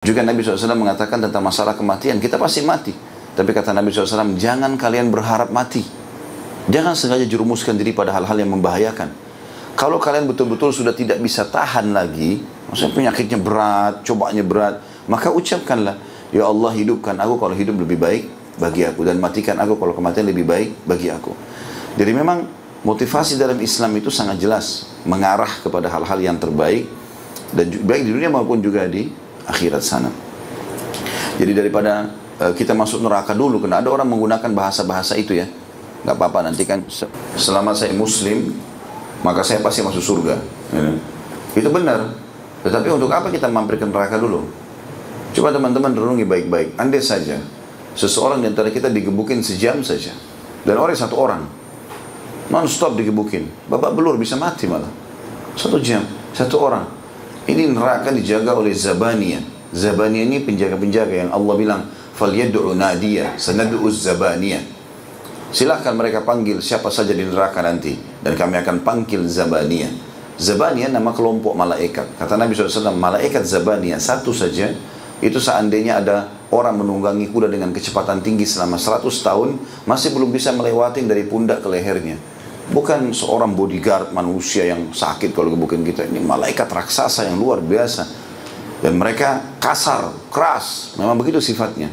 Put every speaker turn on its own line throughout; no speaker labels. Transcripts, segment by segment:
Juga Nabi SAW mengatakan tentang masalah kematian, kita pasti mati. Tapi kata Nabi SAW, jangan kalian berharap mati. Jangan sengaja jerumuskan diri pada hal-hal yang membahayakan. Kalau kalian betul-betul sudah tidak bisa tahan lagi, maksudnya penyakitnya berat, cobaannya berat, maka ucapkanlah, ya Allah hidupkan aku kalau hidup lebih baik bagi aku, dan matikan aku kalau kematian lebih baik bagi aku. Jadi memang motivasi dalam Islam itu sangat jelas, mengarah kepada hal-hal yang terbaik, dan baik di dunia maupun juga di akhirat sana. Jadi daripada kita masuk neraka dulu, karena ada orang menggunakan bahasa-bahasa itu ya, nggak apa-apa nanti kan selama saya muslim maka saya pasti masuk surga ya. Itu benar, tetapi untuk apa kita mampir ke neraka dulu? Coba teman-teman renungi baik-baik. Andai saja seseorang di antara kita digebukin sejam saja, dan orang satu orang non-stop digebukin, babak belur, bisa mati malah 1 jam, 1 orang. Ini neraka dijaga oleh Zabaniyah. Zabaniyah ini penjaga-penjaga yang Allah bilang, "Falyad'u nadiyah, sanad'u Zabaniyah." Silahkan mereka panggil siapa saja di neraka nanti, dan kami akan panggil Zabaniyah. Zabaniyah nama kelompok malaikat. Kata Nabi SAW, malaikat Zabaniyah satu saja, itu seandainya ada orang menunggangi kuda dengan kecepatan tinggi selama 100 tahun, masih belum bisa melewati dari pundak ke lehernya. Bukan seorang bodyguard manusia yang sakit kalau gebukin kita. Ini malaikat raksasa yang luar biasa. Dan mereka kasar, keras. Memang begitu sifatnya.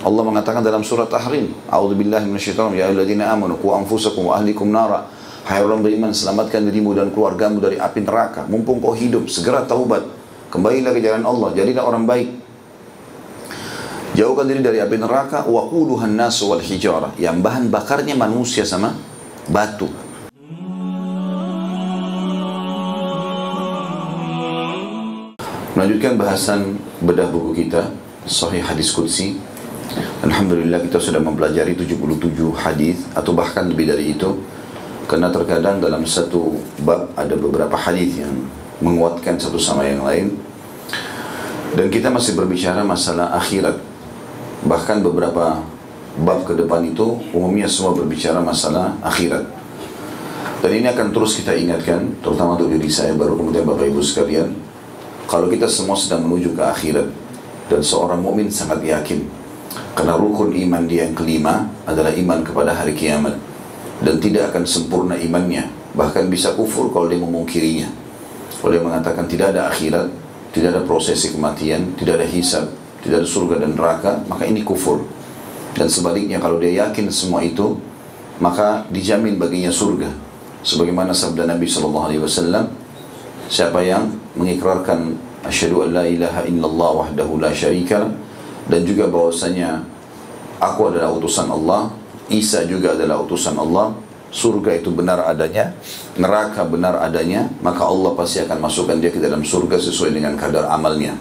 Allah mengatakan dalam surat Tahrim, A'udzubillahi minasyaitonir rajim, ya ayyuhalladzina amanu qu anfusakum wa ahlikum nara. Hai orang beriman, selamatkan dirimu dan keluargamu dari api neraka. Mumpung kau hidup, segera taubat. Kembalilah ke jalan Allah, jadilah orang baik. Jauhkan diri dari api neraka, waquduhan nasu wal hijarah, yang bahan bakarnya manusia sama batu. Melanjutkan bahasan bedah buku kita Sahih Hadis Qudsi. Alhamdulillah kita sudah mempelajari 77 hadis atau bahkan lebih dari itu, karena terkadang dalam satu bab ada beberapa hadis yang menguatkan satu sama yang lain, dan kita masih berbicara masalah akhirat. Bahkan beberapa bab ke depan itu umumnya semua berbicara masalah akhirat. Dan ini akan terus kita ingatkan, terutama untuk diri saya, baru kemudian Bapak Ibu sekalian, kalau kita semua sedang menuju ke akhirat, dan seorang mukmin sangat yakin, karena rukun iman dia yang kelima adalah iman kepada hari kiamat, dan tidak akan sempurna imannya, bahkan bisa kufur kalau dia memungkirinya. Kalau dia mengatakan tidak ada akhirat, tidak ada prosesi kematian, tidak ada hisab, tidak ada surga dan neraka, maka ini kufur. Dan sebaliknya kalau dia yakin semua itu, maka dijamin baginya surga. Sebagaimana sabda Nabi SAW, siapa yang mengikrarkan asyhadu an la ilaha illallah wahdahu la syarika, dan juga bahwasanya aku adalah utusan Allah, Isa juga adalah utusan Allah, surga itu benar adanya, neraka benar adanya, maka Allah pasti akan masukkan dia ke dalam surga sesuai dengan kadar amalnya.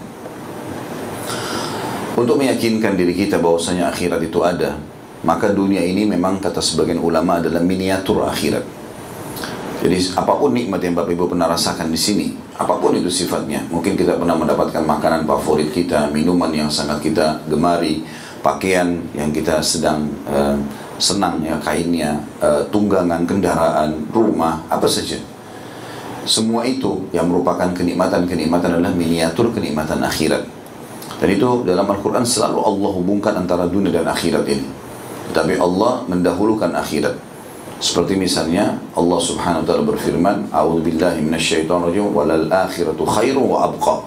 Untuk meyakinkan diri kita bahwasanya akhirat itu ada, maka dunia ini memang kata sebagian ulama adalah miniatur akhirat. Jadi apapun nikmat yang Bapak Ibu pernah rasakan di sini, apapun itu sifatnya, mungkin kita pernah mendapatkan makanan favorit kita, minuman yang sangat kita gemari, pakaian yang kita sedang senang ya kainnya, tunggangan kendaraan, rumah, apa saja. Semua itu yang merupakan kenikmatan-kenikmatan adalah miniatur kenikmatan akhirat. Dan itu dalam Al-Quran selalu Allah hubungkan antara dunia dan akhirat ini. Tetapi Allah mendahulukan akhirat. Seperti misalnya Allah Subhanahu wa taala berfirman, A'udzubillahi minasyaitonir rajim, walal akhiratu khairu wa abqa.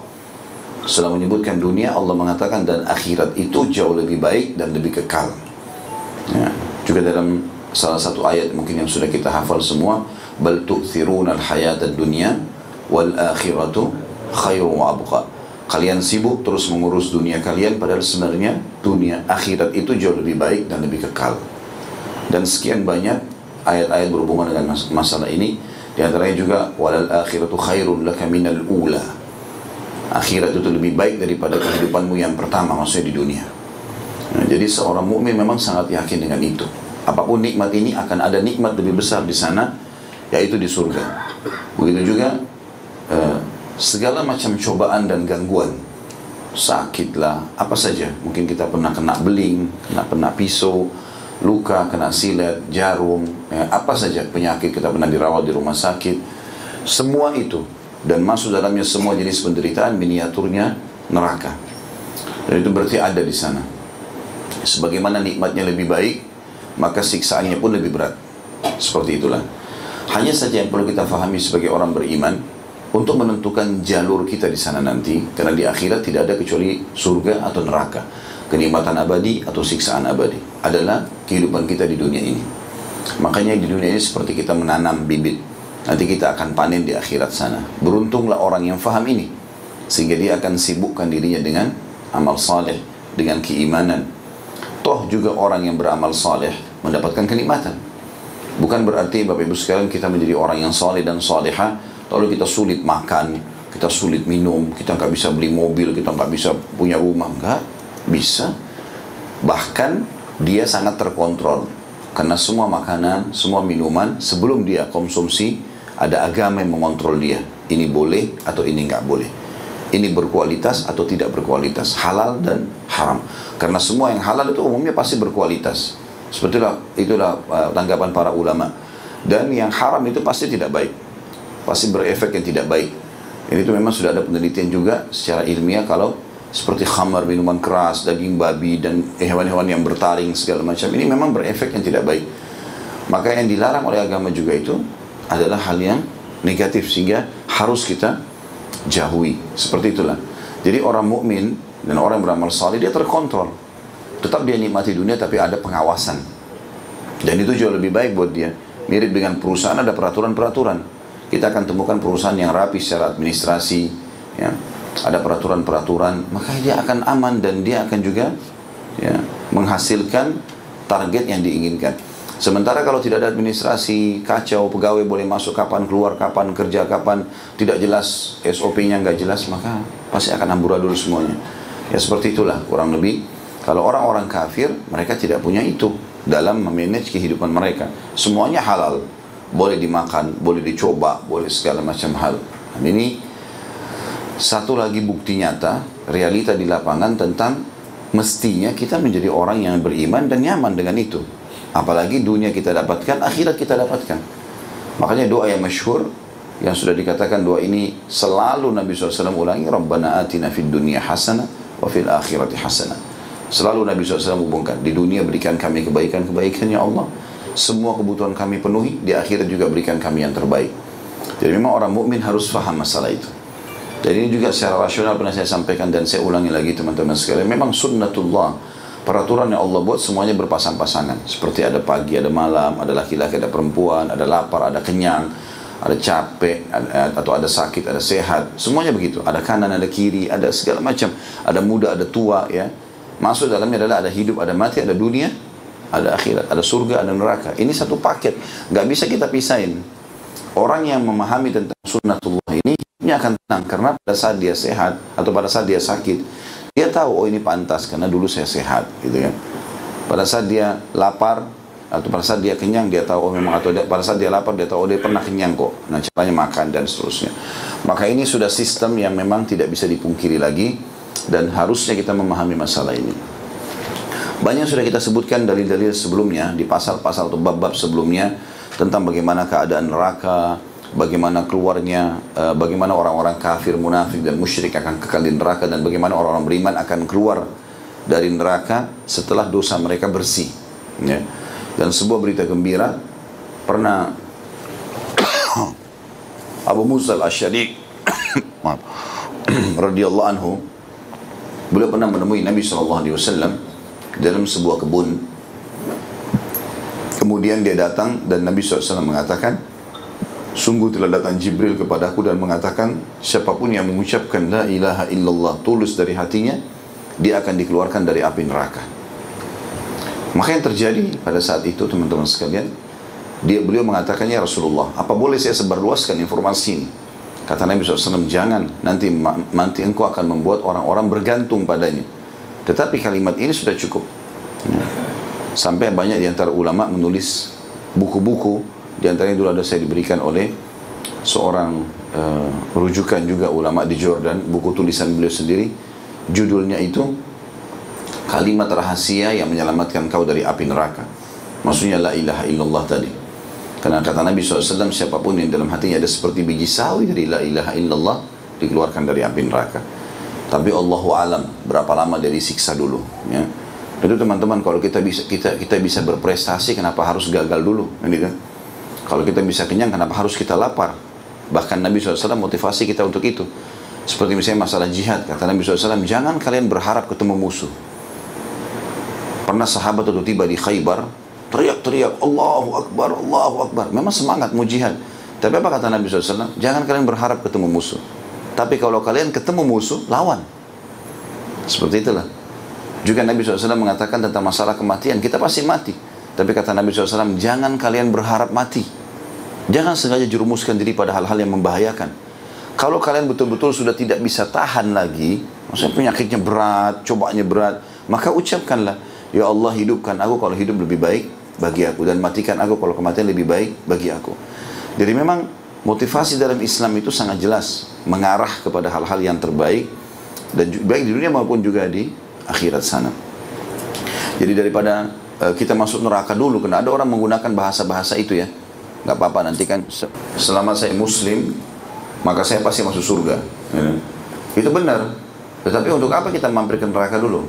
Setelah menyebutkan dunia, Allah mengatakan dan akhirat itu jauh lebih baik dan lebih kekal. Ya. Juga dalam salah satu ayat mungkin yang sudah kita hafal semua, bal tu'thiruna al-hayatad dunya wal akhiratu khairu wa abqa. Kalian sibuk terus mengurus dunia kalian, padahal sebenarnya dunia akhirat itu jauh lebih baik dan lebih kekal. Dan sekian banyak ayat-ayat berhubungan dengan masalah ini. Di antaranya juga walal akhiratu khairun laka minal ula. Akhirat itu lebih baik daripada kehidupanmu yang pertama, maksudnya di dunia. Nah, jadi seorang mukmin memang sangat yakin dengan itu. Apapun nikmat ini akan ada nikmat lebih besar di sana, yaitu di surga. Begitu juga segala macam cobaan dan gangguan, sakitlah, apa saja. Mungkin kita pernah kena beling, kena pisau, luka, kena silet, jarum, ya, apa saja penyakit kita pernah dirawat di rumah sakit. Semua itu, dan masuk dalamnya semua jenis penderitaan, miniaturnya neraka. Dan itu berarti ada di sana. Sebagaimana nikmatnya lebih baik, maka siksaannya pun lebih berat. Seperti itulah. Hanya saja yang perlu kita fahami sebagai orang beriman, untuk menentukan jalur kita di sana nanti, karena di akhirat tidak ada kecuali surga atau neraka, kenikmatan abadi atau siksaan abadi, adalah kehidupan kita di dunia ini. Makanya di dunia ini seperti kita menanam bibit, nanti kita akan panen di akhirat sana. Beruntunglah orang yang faham ini, sehingga dia akan sibukkan dirinya dengan amal saleh, dengan keimanan. Toh juga orang yang beramal saleh mendapatkan kenikmatan. Bukan berarti Bapak Ibu sekalian kita menjadi orang yang saleh dan salehah, lalu kita sulit makan, kita sulit minum, kita nggak bisa beli mobil, kita nggak bisa punya rumah. Nggak bisa. Bahkan dia sangat terkontrol, karena semua makanan, semua minuman sebelum dia konsumsi ada agama yang mengontrol dia. Ini boleh atau ini nggak boleh, ini berkualitas atau tidak berkualitas, halal dan haram. Karena semua yang halal itu umumnya pasti berkualitas. Seperti itulah tanggapan para ulama. Dan yang haram itu pasti tidak baik, pasti berefek yang tidak baik. Ini itu memang sudah ada penelitian juga secara ilmiah, kalau seperti khamar, minuman keras, daging babi, dan hewan-hewan yang bertaring segala macam, ini memang berefek yang tidak baik. Maka yang dilarang oleh agama juga itu adalah hal yang negatif, sehingga harus kita jauhi. Seperti itulah. Jadi orang mukmin dan orang yang beramal saleh, dia terkontrol. Tetap dia nikmati dunia, tapi ada pengawasan. Dan itu jauh lebih baik buat dia. Mirip dengan perusahaan, ada peraturan-peraturan. Kita akan temukan perusahaan yang rapi secara administrasi, ya, ada peraturan-peraturan, maka dia akan aman dan dia akan juga, ya, menghasilkan target yang diinginkan. Sementara kalau tidak ada administrasi, kacau, pegawai boleh masuk kapan, keluar kapan, kerja kapan, tidak jelas, SOP-nya nggak jelas, maka pasti akan amburadul semuanya. Ya seperti itulah kurang lebih. Kalau orang-orang kafir, mereka tidak punya itu dalam memanage kehidupan mereka. Semuanya halal, boleh dimakan, boleh dicoba, boleh segala macam hal. Dan ini satu lagi bukti nyata, realita di lapangan tentang mestinya kita menjadi orang yang beriman dan nyaman dengan itu. Apalagi dunia kita dapatkan, akhirat kita dapatkan. Makanya doa yang masyhur, yang sudah dikatakan doa ini selalu Nabi SAW ulangi, Rabbana atina fid dunya hasanah wa fil akhirati hasanah. Selalu Nabi SAW hubungkan, di dunia berikan kami kebaikan-kebaikan ya Allah, semua kebutuhan kami penuhi, di akhirat juga berikan kami yang terbaik. Jadi memang orang mukmin harus faham masalah itu. Dan ini juga secara rasional pernah saya sampaikan dan saya ulangi lagi teman-teman sekalian. Memang sunnatullah, peraturan yang Allah buat semuanya berpasang-pasangan. Seperti ada pagi, ada malam, ada laki-laki, ada perempuan, ada lapar, ada kenyang, ada capek, atau ada sakit, ada sehat. Semuanya begitu. Ada kanan, ada kiri, ada segala macam. Ada muda, ada tua, ya. Masuk dalamnya adalah ada hidup, ada mati, ada dunia, ada akhirat, ada surga, ada neraka. Ini satu paket, nggak bisa kita pisahin. Orang yang memahami tentang sunnatullah ini akan tenang, karena pada saat dia sehat atau pada saat dia sakit, dia tahu, oh ini pantas karena dulu saya sehat, gitu kan. Pada saat dia lapar atau pada saat dia kenyang, dia tahu, oh memang, atau pada saat dia lapar dia tahu, oh dia pernah kenyang kok. Nah caranya makan dan seterusnya. Maka ini sudah sistem yang memang tidak bisa dipungkiri lagi. Dan harusnya kita memahami masalah ini. Banyak sudah kita sebutkan dalil-dalil sebelumnya, di pasal-pasal atau bab-bab sebelumnya, tentang bagaimana keadaan neraka, bagaimana keluarnya, bagaimana orang-orang kafir, munafik dan musyrik akan kekal di neraka, dan bagaimana orang-orang beriman akan keluar dari neraka setelah dosa mereka bersih, ya. Dan sebuah berita gembira, pernah Abu Musa al-Asy'ari radhiyallahu anhu, beliau pernah menemui Nabi SAW dalam sebuah kebun. Kemudian dia datang dan Nabi SAW mengatakan, sungguh telah datang Jibril kepadaku dan mengatakan, siapapun yang mengucapkan la ilaha illallah tulus dari hatinya, dia akan dikeluarkan dari api neraka. Maka yang terjadi pada saat itu teman-teman sekalian, beliau mengatakan, ya Rasulullah, apa boleh saya sebarluaskan informasi ini? Kata Nabi SAW, jangan, nanti engkau akan membuat orang-orang bergantung padanya. Tetapi kalimat ini sudah cukup. Sampai banyak di antara ulama menulis buku-buku, di antaranya dulu ada saya diberikan oleh seorang rujukan juga ulama di Jordan, buku tulisan beliau sendiri, judulnya itu kalimat rahasia yang menyelamatkan kau dari api neraka. Maksudnya la ilaha illallah tadi. Karena kata Nabi SAW, siapapun yang dalam hatinya ada seperti biji sawi dari la ilaha illallah, dikeluarkan dari api neraka. Tapi Allahu alam berapa lama dia disiksa dulu, ya. Itu teman-teman, kalau kita bisa berprestasi, kenapa harus gagal dulu, kan? Kalau kita bisa kenyang, kenapa harus kita lapar? Bahkan Nabi SAW motivasi kita untuk itu. Seperti misalnya masalah jihad, kata Nabi SAW, jangan kalian berharap ketemu musuh. Pernah sahabat itu tiba di Khaybar, teriak-teriak, Allahu Akbar, Allahu Akbar. Memang semangat mau jihad. Tapi apa kata Nabi SAW? Jangan kalian berharap ketemu musuh. Tapi kalau kalian ketemu musuh, lawan. Seperti itulah. Juga Nabi SAW mengatakan tentang masalah kematian, kita pasti mati. Tapi kata Nabi SAW, jangan kalian berharap mati. Jangan sengaja jerumuskan diri pada hal-hal yang membahayakan. Kalau kalian betul-betul sudah tidak bisa tahan lagi, maksudnya penyakitnya berat, cobaannya berat, maka ucapkanlah, ya Allah, hidupkan aku kalau hidup lebih baik bagi aku, dan matikan aku kalau kematian lebih baik bagi aku. Jadi memang motivasi dalam Islam itu sangat jelas, mengarah kepada hal-hal yang terbaik, dan baik di dunia maupun juga di akhirat sana. Jadi daripada kita masuk neraka dulu, karena ada orang menggunakan bahasa-bahasa itu, ya, nggak apa-apa, nanti kan selama saya muslim maka saya pasti masuk surga, ya. Itu benar. Tetapi untuk apa kita mampir ke neraka dulu?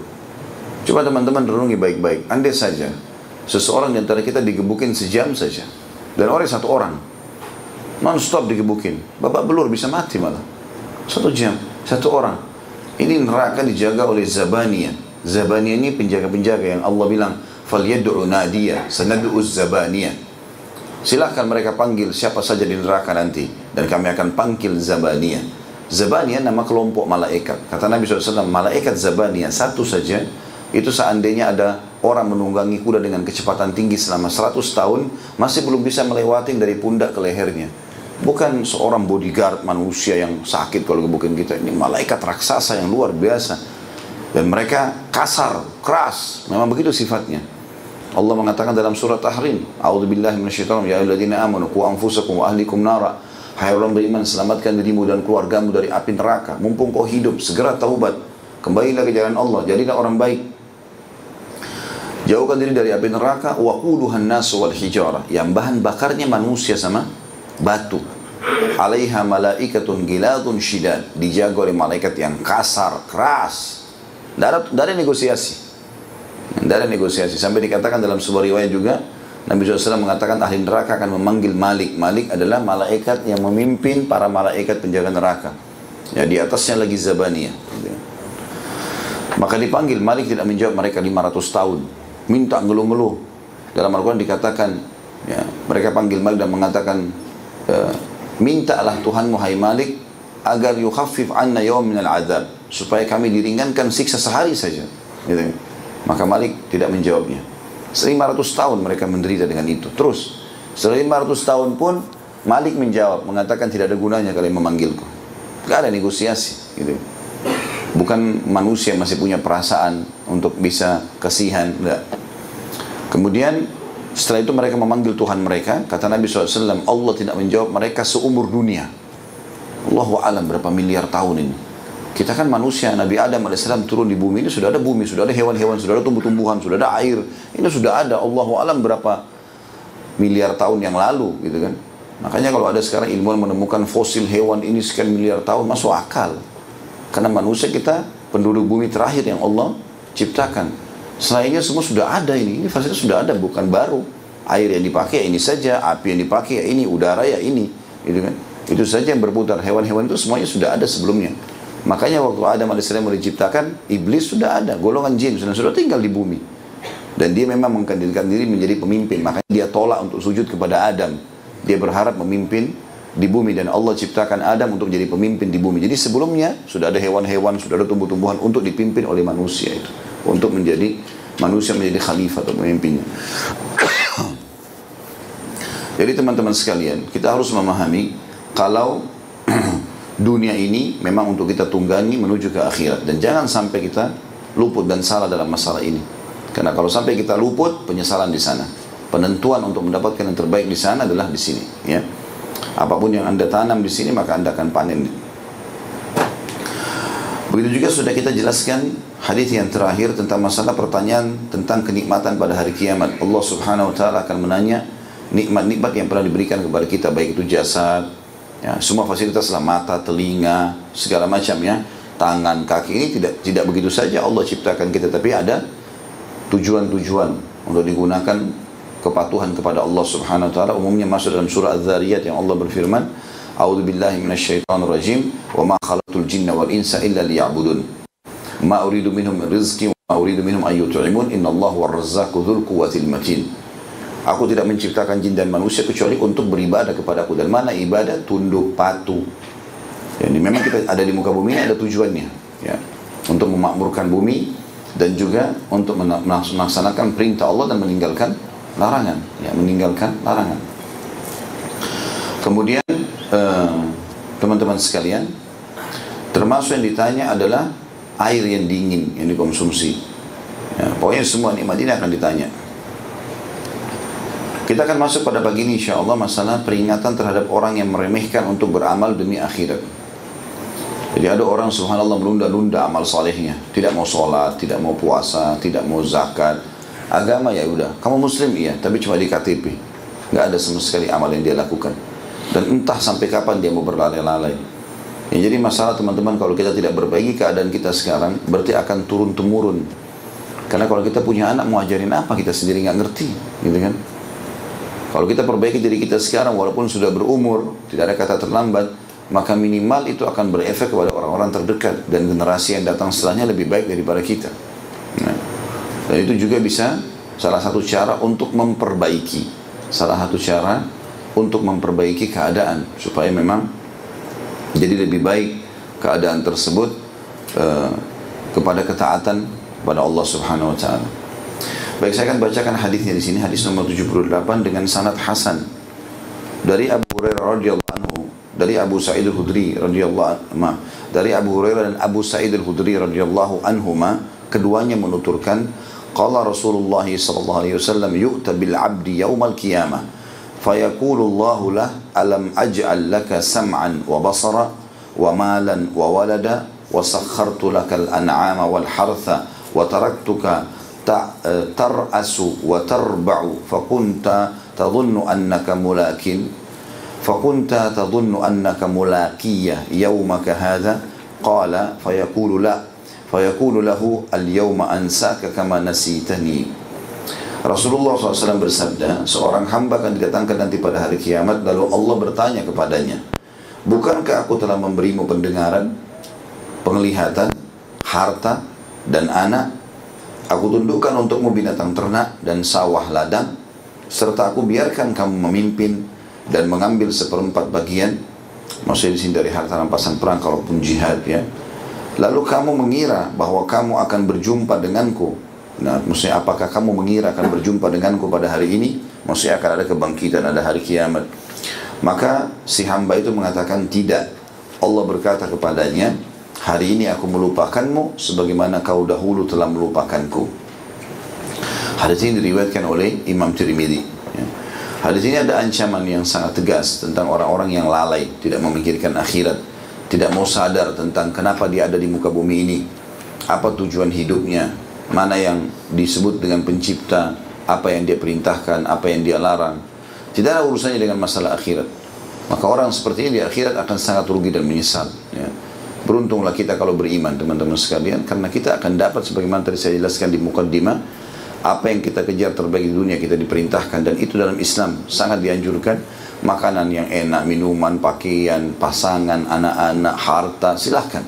Coba teman-teman renungi baik-baik. Andai saja seseorang di antara kita digebukin sejam saja, dan orang satu orang non-stop digebukin, babak belur, bisa mati malah. 1 jam, 1 orang. Ini neraka dijaga oleh Zabaniyah. Zabaniyah ini penjaga-penjaga yang Allah bilang, "Falyad'u nadiyah, sanad'u Zabaniyah." Silahkan mereka panggil siapa saja di neraka nanti, dan kami akan panggil Zabaniyah. Zabaniyah nama kelompok malaikat. Kata Nabi SAW, malaikat Zabaniyah satu saja, itu seandainya ada orang menunggangi kuda dengan kecepatan tinggi selama 100 tahun, masih belum bisa melewati dari pundak ke lehernya. Bukan seorang bodyguard manusia yang sakit kalau gebukin kita. Ini malaikat raksasa yang luar biasa. Dan mereka kasar, keras. Memang begitu sifatnya. Allah mengatakan dalam surat Tahrim, A'udzubillahi minasyaitonir rajim, ya ayyuhalladzina amanu qu anfusakum wa ahlikum nara. Hai orang beriman, selamatkan dirimu dan keluargamu dari api neraka. Mumpung kau hidup, segera taubat. Kembalilah ke jalan Allah, jadilah orang baik. Jauhkan diri dari api neraka, waquduhan nasu wal hijarah, yang bahan bakarnya manusia sama batu. Alaiha malaikatun giladun syidad, dijaga oleh malaikat yang kasar, keras. Tidak ada negosiasi. Tidak ada negosiasi. Sampai dikatakan dalam sebuah riwayat juga, Nabi SAW mengatakan ahli neraka akan memanggil Malik. Malik adalah malaikat yang memimpin para malaikat penjaga neraka. Ya, di atasnya lagi Zabaniyah. Maka dipanggil, Malik tidak menjawab mereka 500 tahun. Minta ngeluh-ngeluh. Dalam Al-Quran dikatakan, ya, mereka panggil Malik dan mengatakan, mintalah Tuhanmu hai Malik agar yukhaffif anna yawm minal adab, supaya kami diringankan siksa sehari saja, gitu. Maka Malik tidak menjawabnya. 500 tahun mereka menderita dengan itu. Terus setelah 500 tahun pun Malik menjawab, mengatakan tidak ada gunanya kalian memanggilku. Gak ada negosiasi, gitu. Bukan manusia masih punya perasaan untuk bisa kasihan, enggak. Kemudian setelah itu mereka memanggil Tuhan mereka. Kata Nabi SAW, Allah tidak menjawab mereka seumur dunia. Allahu a'lam berapa miliar tahun ini. Kita kan manusia, Nabi Adam AS turun di bumi, ini sudah ada bumi, sudah ada hewan-hewan, sudah ada tumbuh-tumbuhan, sudah ada air. Ini sudah ada, Allahu a'lam berapa miliar tahun yang lalu, gitu kan. Makanya kalau ada sekarang ilmuwan menemukan fosil hewan ini sekian miliar tahun, masuk akal. Karena manusia kita penduduk bumi terakhir yang Allah ciptakan. Selainnya semua sudah ada ini fasilitas sudah ada, bukan baru. Air yang dipakai ini saja, api yang dipakai ini, udara ya ini, gitu kan. Itu saja yang berputar. Hewan-hewan itu semuanya sudah ada sebelumnya. Makanya waktu Adam AS diciptakan, iblis sudah ada, golongan jin sudah tinggal di bumi. Dan dia memang mengkandidatkan diri menjadi pemimpin. Makanya dia tolak untuk sujud kepada Adam. Dia berharap memimpin di bumi, dan Allah ciptakan Adam untuk jadi pemimpin di bumi. Jadi sebelumnya sudah ada hewan-hewan, sudah ada tumbuh-tumbuhan untuk dipimpin oleh manusia itu. Untuk menjadi manusia menjadi khalifah atau pemimpinnya. Jadi teman-teman sekalian, kita harus memahami kalau dunia ini memang untuk kita tunggangi menuju ke akhirat, dan jangan sampai kita luput dan salah dalam masalah ini. Karena kalau sampai kita luput, penyesalan di sana. Penentuan untuk mendapatkan yang terbaik di sana adalah di sini, ya. Apapun yang Anda tanam di sini, maka Anda akan panen. Begitu juga sudah kita jelaskan hadis yang terakhir tentang masalah pertanyaan tentang kenikmatan pada hari kiamat. Allah Subhanahu wa taala akan menanya nikmat-nikmat yang pernah diberikan kepada kita, baik itu jasad, ya, semua fasilitas lah, mata, telinga, segala macam, ya. tangan, kaki ini tidak begitu saja Allah ciptakan kita, tapi ada tujuan-tujuan untuk digunakan kepatuhan kepada Allah Subhanahu wa taala. Umumnya masuk dalam surah Az-Zariyat yang Allah berfirman, "A'udzubillahi minasyaitonirrajim, wa ma khalaqtul jinna wal insa illa liya'budun. Ma uridu minhum min rizqin wa ma uridu minhum an yut'imun, innallaha war-razzaqu dzul quwwatil matin." Aku tidak menciptakan jin dan manusia kecuali untuk beribadah kepadaku. Dan mana ibadah? Tunduk patuh. Jadi memang kita ada di muka bumi ada tujuannya, ya, untuk memakmurkan bumi dan juga untuk melaksanakan perintah Allah dan meninggalkan larangan, ya, meninggalkan larangan. Kemudian teman-teman sekalian, termasuk yang ditanya adalah air yang dingin yang dikonsumsi. Ya, pokoknya semua nikmat ini akan ditanya. Kita akan masuk pada pagi ini insya Allah masalah peringatan terhadap orang yang meremehkan untuk beramal demi akhirat. Jadi ada orang subhanallah menunda-nunda amal salehnya, tidak mau sholat, tidak mau puasa, tidak mau zakat. Agama ya udah, kamu muslim iya, tapi cuma di KTP, nggak ada sama sekali amal yang dia lakukan. Dan entah sampai kapan dia mau berlalai-lalai. Ya, jadi masalah teman-teman, kalau kita tidak perbaiki keadaan kita sekarang, berarti akan turun-temurun. Karena kalau kita punya anak mau ajarin apa, kita sendiri nggak ngerti, gitu kan? Kalau kita perbaiki diri kita sekarang, walaupun sudah berumur, tidak ada kata terlambat, maka minimal itu akan berefek kepada orang-orang terdekat dan generasi yang datang setelahnya lebih baik daripada kita. Nah, dan itu juga bisa salah satu cara untuk memperbaiki, keadaan supaya memang jadi lebih baik keadaan tersebut kepada ketaatan kepada Allah Subhanahu wa taala. Baik, saya akan bacakan hadisnya di sini, hadis nomor 78 dengan sanad hasan dari Abu Hurairah radhiyallahu anhu, dari Abu Sa'id al-Khudri radhiyallahu anhu, dari Abu Hurairah dan Abu Sa'id al-Khudri radhiyallahu anhuma, keduanya menuturkan, qala Rasulullah sallallahu alaihi wasallam, yu'ta bil 'abdi yaumal qiyamah fayaqulu Allahu lah alam aj'al laka sam'an wa basara wa malan wa walada wa sakhartu lakal an'ama wal hartha wa taraktuka tar'asu wa tarba'u fakunta tadhunnu annaka mulaqiyya yawmaka hadha qala fayaqulu lahu al-yawma ansaka kama nasitani. Rasulullah SAW bersabda, seorang hamba akan didatangkan nanti pada hari kiamat, lalu Allah bertanya kepadanya, bukankah aku telah memberimu pendengaran, penglihatan, harta dan anak? Aku tundukkan untukmu binatang ternak dan sawah ladang, serta aku biarkan kamu memimpin dan mengambil seperempat bagian, maksudnya di sini dari harta rampasan perang kalaupun jihad, ya. Lalu kamu mengira bahwa kamu akan berjumpa denganku. Nah, maksudnya apakah kamu mengira akan berjumpa denganku pada hari ini? Maksudnya akan ada kebangkitan, ada hari kiamat. Maka si hamba itu mengatakan tidak. Allah berkata kepadanya, hari ini aku melupakanmu sebagaimana kau dahulu telah melupakanku. Hadis ini diriwayatkan oleh Imam Tirmidzi. Hadis ini ada ancaman yang sangat tegas tentang orang-orang yang lalai, tidak memikirkan akhirat, tidak mau sadar tentang kenapa dia ada di muka bumi ini, apa tujuan hidupnya, mana yang disebut dengan pencipta, apa yang dia perintahkan, apa yang dia larang. Tidak ada urusannya dengan masalah akhirat. Maka orang seperti ini di akhirat akan sangat rugi dan menyesal, ya. Beruntunglah kita kalau beriman, teman-teman sekalian, karena kita akan dapat sebagaimana tadi saya jelaskan di mukaddimah, apa yang kita kejar terbaik di dunia kita diperintahkan, dan itu dalam Islam sangat dianjurkan. Makanan yang enak, minuman, pakaian, pasangan, anak-anak, harta, silahkan.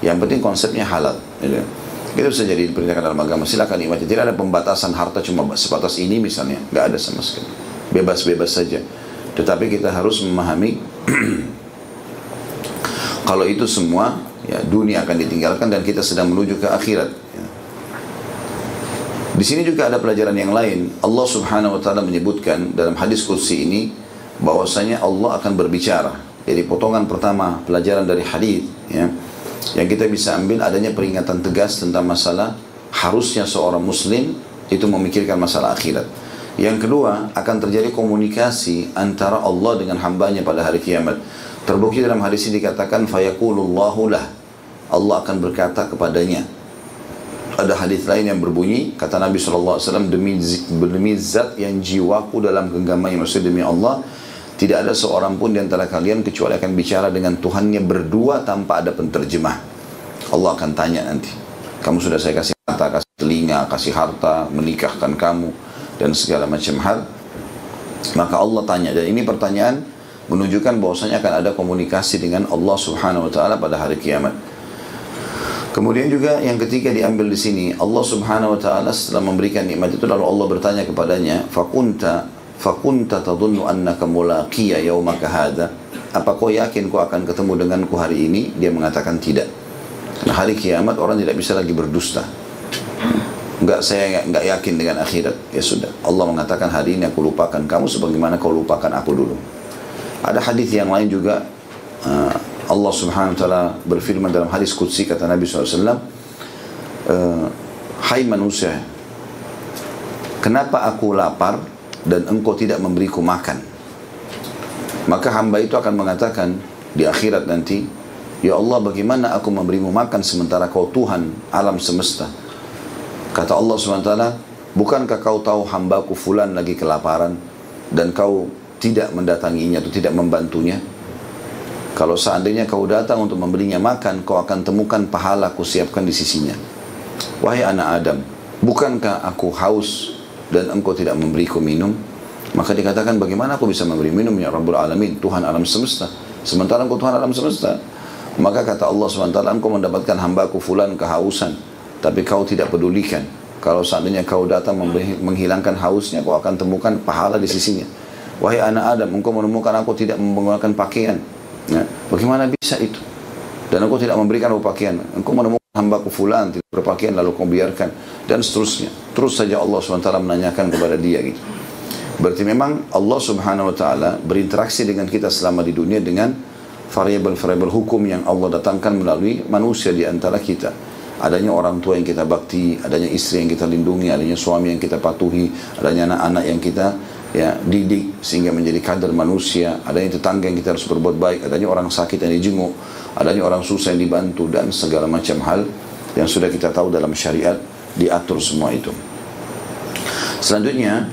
Yang penting konsepnya halal, gitu. Itu bisa jadi diperintahkan dalam agama, silahkan nikmati. Tidak ada pembatasan harta cuma sebatas ini misalnya, nggak ada sama sekali. Bebas-bebas saja. Tetapi kita harus memahami kalau itu semua, ya, dunia akan ditinggalkan dan kita sedang menuju ke akhirat, ya. Di sini juga ada pelajaran yang lain. Allah Subhanahu wa taala menyebutkan dalam hadis qudsi ini bahwasanya Allah akan berbicara. Jadi potongan pertama pelajaran dari hadis, ya, yang kita bisa ambil adanya peringatan tegas tentang masalah harusnya seorang muslim itu memikirkan masalah akhirat. Yang kedua, akan terjadi komunikasi antara Allah dengan hambanya pada hari kiamat. Terbukti dalam hadis ini dikatakan fayaqulullahu lah, Allah akan berkata kepadanya. Ada hadis lain yang berbunyi, kata Nabi SAW, demi zat yang jiwaku dalam genggamannya, maksudnya demi Allah, tidak ada seorang pun di antara kalian kecuali akan bicara dengan Tuhannya berdua tanpa ada penterjemah. Allah akan tanya nanti. Kamu sudah saya kasih mata, kasih telinga, kasih harta, menikahkan kamu, dan segala macam hal. Maka Allah tanya, dan ini pertanyaan menunjukkan bahwasanya akan ada komunikasi dengan Allah Subhanahu wa taala pada hari kiamat. Kemudian juga yang ketiga diambil di sini, Allah Subhanahu wa taala setelah memberikan nikmat itu lalu Allah bertanya kepadanya, fakunta tadhunnu annaka mulaqiya yaumaka hadza? Apa kau yakin kau akan ketemu denganku hari ini? Dia mengatakan tidak. Nah, hari kiamat orang tidak bisa lagi berdusta. Saya enggak yakin dengan akhirat. Ya sudah. Allah mengatakan hari ini aku lupakan kamu sebagaimana kau lupakan aku dulu. Ada hadis yang lain juga, Allah Subhanahu wa taala berfirman dalam hadis qudsi, kata Nabi SAW, hai manusia, kenapa aku lapar dan engkau tidak memberiku makan? Maka hamba itu akan mengatakan di akhirat nanti, ya Allah, bagaimana aku memberimu makan sementara kau Tuhan alam semesta? Kata Allah SWT, bukankah kau tahu hambaku fulan lagi kelaparan dan kau tidak mendatanginya atau tidak membantunya? Kalau seandainya kau datang untuk memberinya makan, kau akan temukan pahala aku siapkan di sisinya. Wahai anak Adam, bukankah aku haus dan engkau tidak memberiku minum? Maka dikatakan, bagaimana aku bisa memberi minum ya Rabbul Alamin, Tuhan alam semesta, sementara engkau Tuhan alam semesta? Maka kata Allah SWT, engkau mendapatkan hambaku fulan kehausan, tapi kau tidak pedulikan. Kalau seandainya kau datang menghilangkan hausnya, kau akan temukan pahala di sisinya. Wahai anak Adam, engkau menemukan aku tidak menggunakan pakaian. Nah, bagaimana bisa itu? Dan engkau tidak memberikan aku pakaian. Engkau menemukan hambaku fulan tidak berpakaian lalu kau biarkan, dan seterusnya. Terus saja Allah SWT menanyakan kepada dia gitu. Berarti memang Allah Subhanahu wa taala berinteraksi dengan kita selama di dunia dengan variabel-variabel hukum yang Allah datangkan melalui manusia di antara kita. Adanya orang tua yang kita bakti, adanya istri yang kita lindungi, adanya suami yang kita patuhi, adanya anak-anak yang kita didik sehingga menjadi kader manusia, adanya tetangga yang kita harus berbuat baik, adanya orang sakit yang dijenguk, adanya orang susah yang dibantu, dan segala macam hal yang sudah kita tahu dalam syariat diatur semua itu. Selanjutnya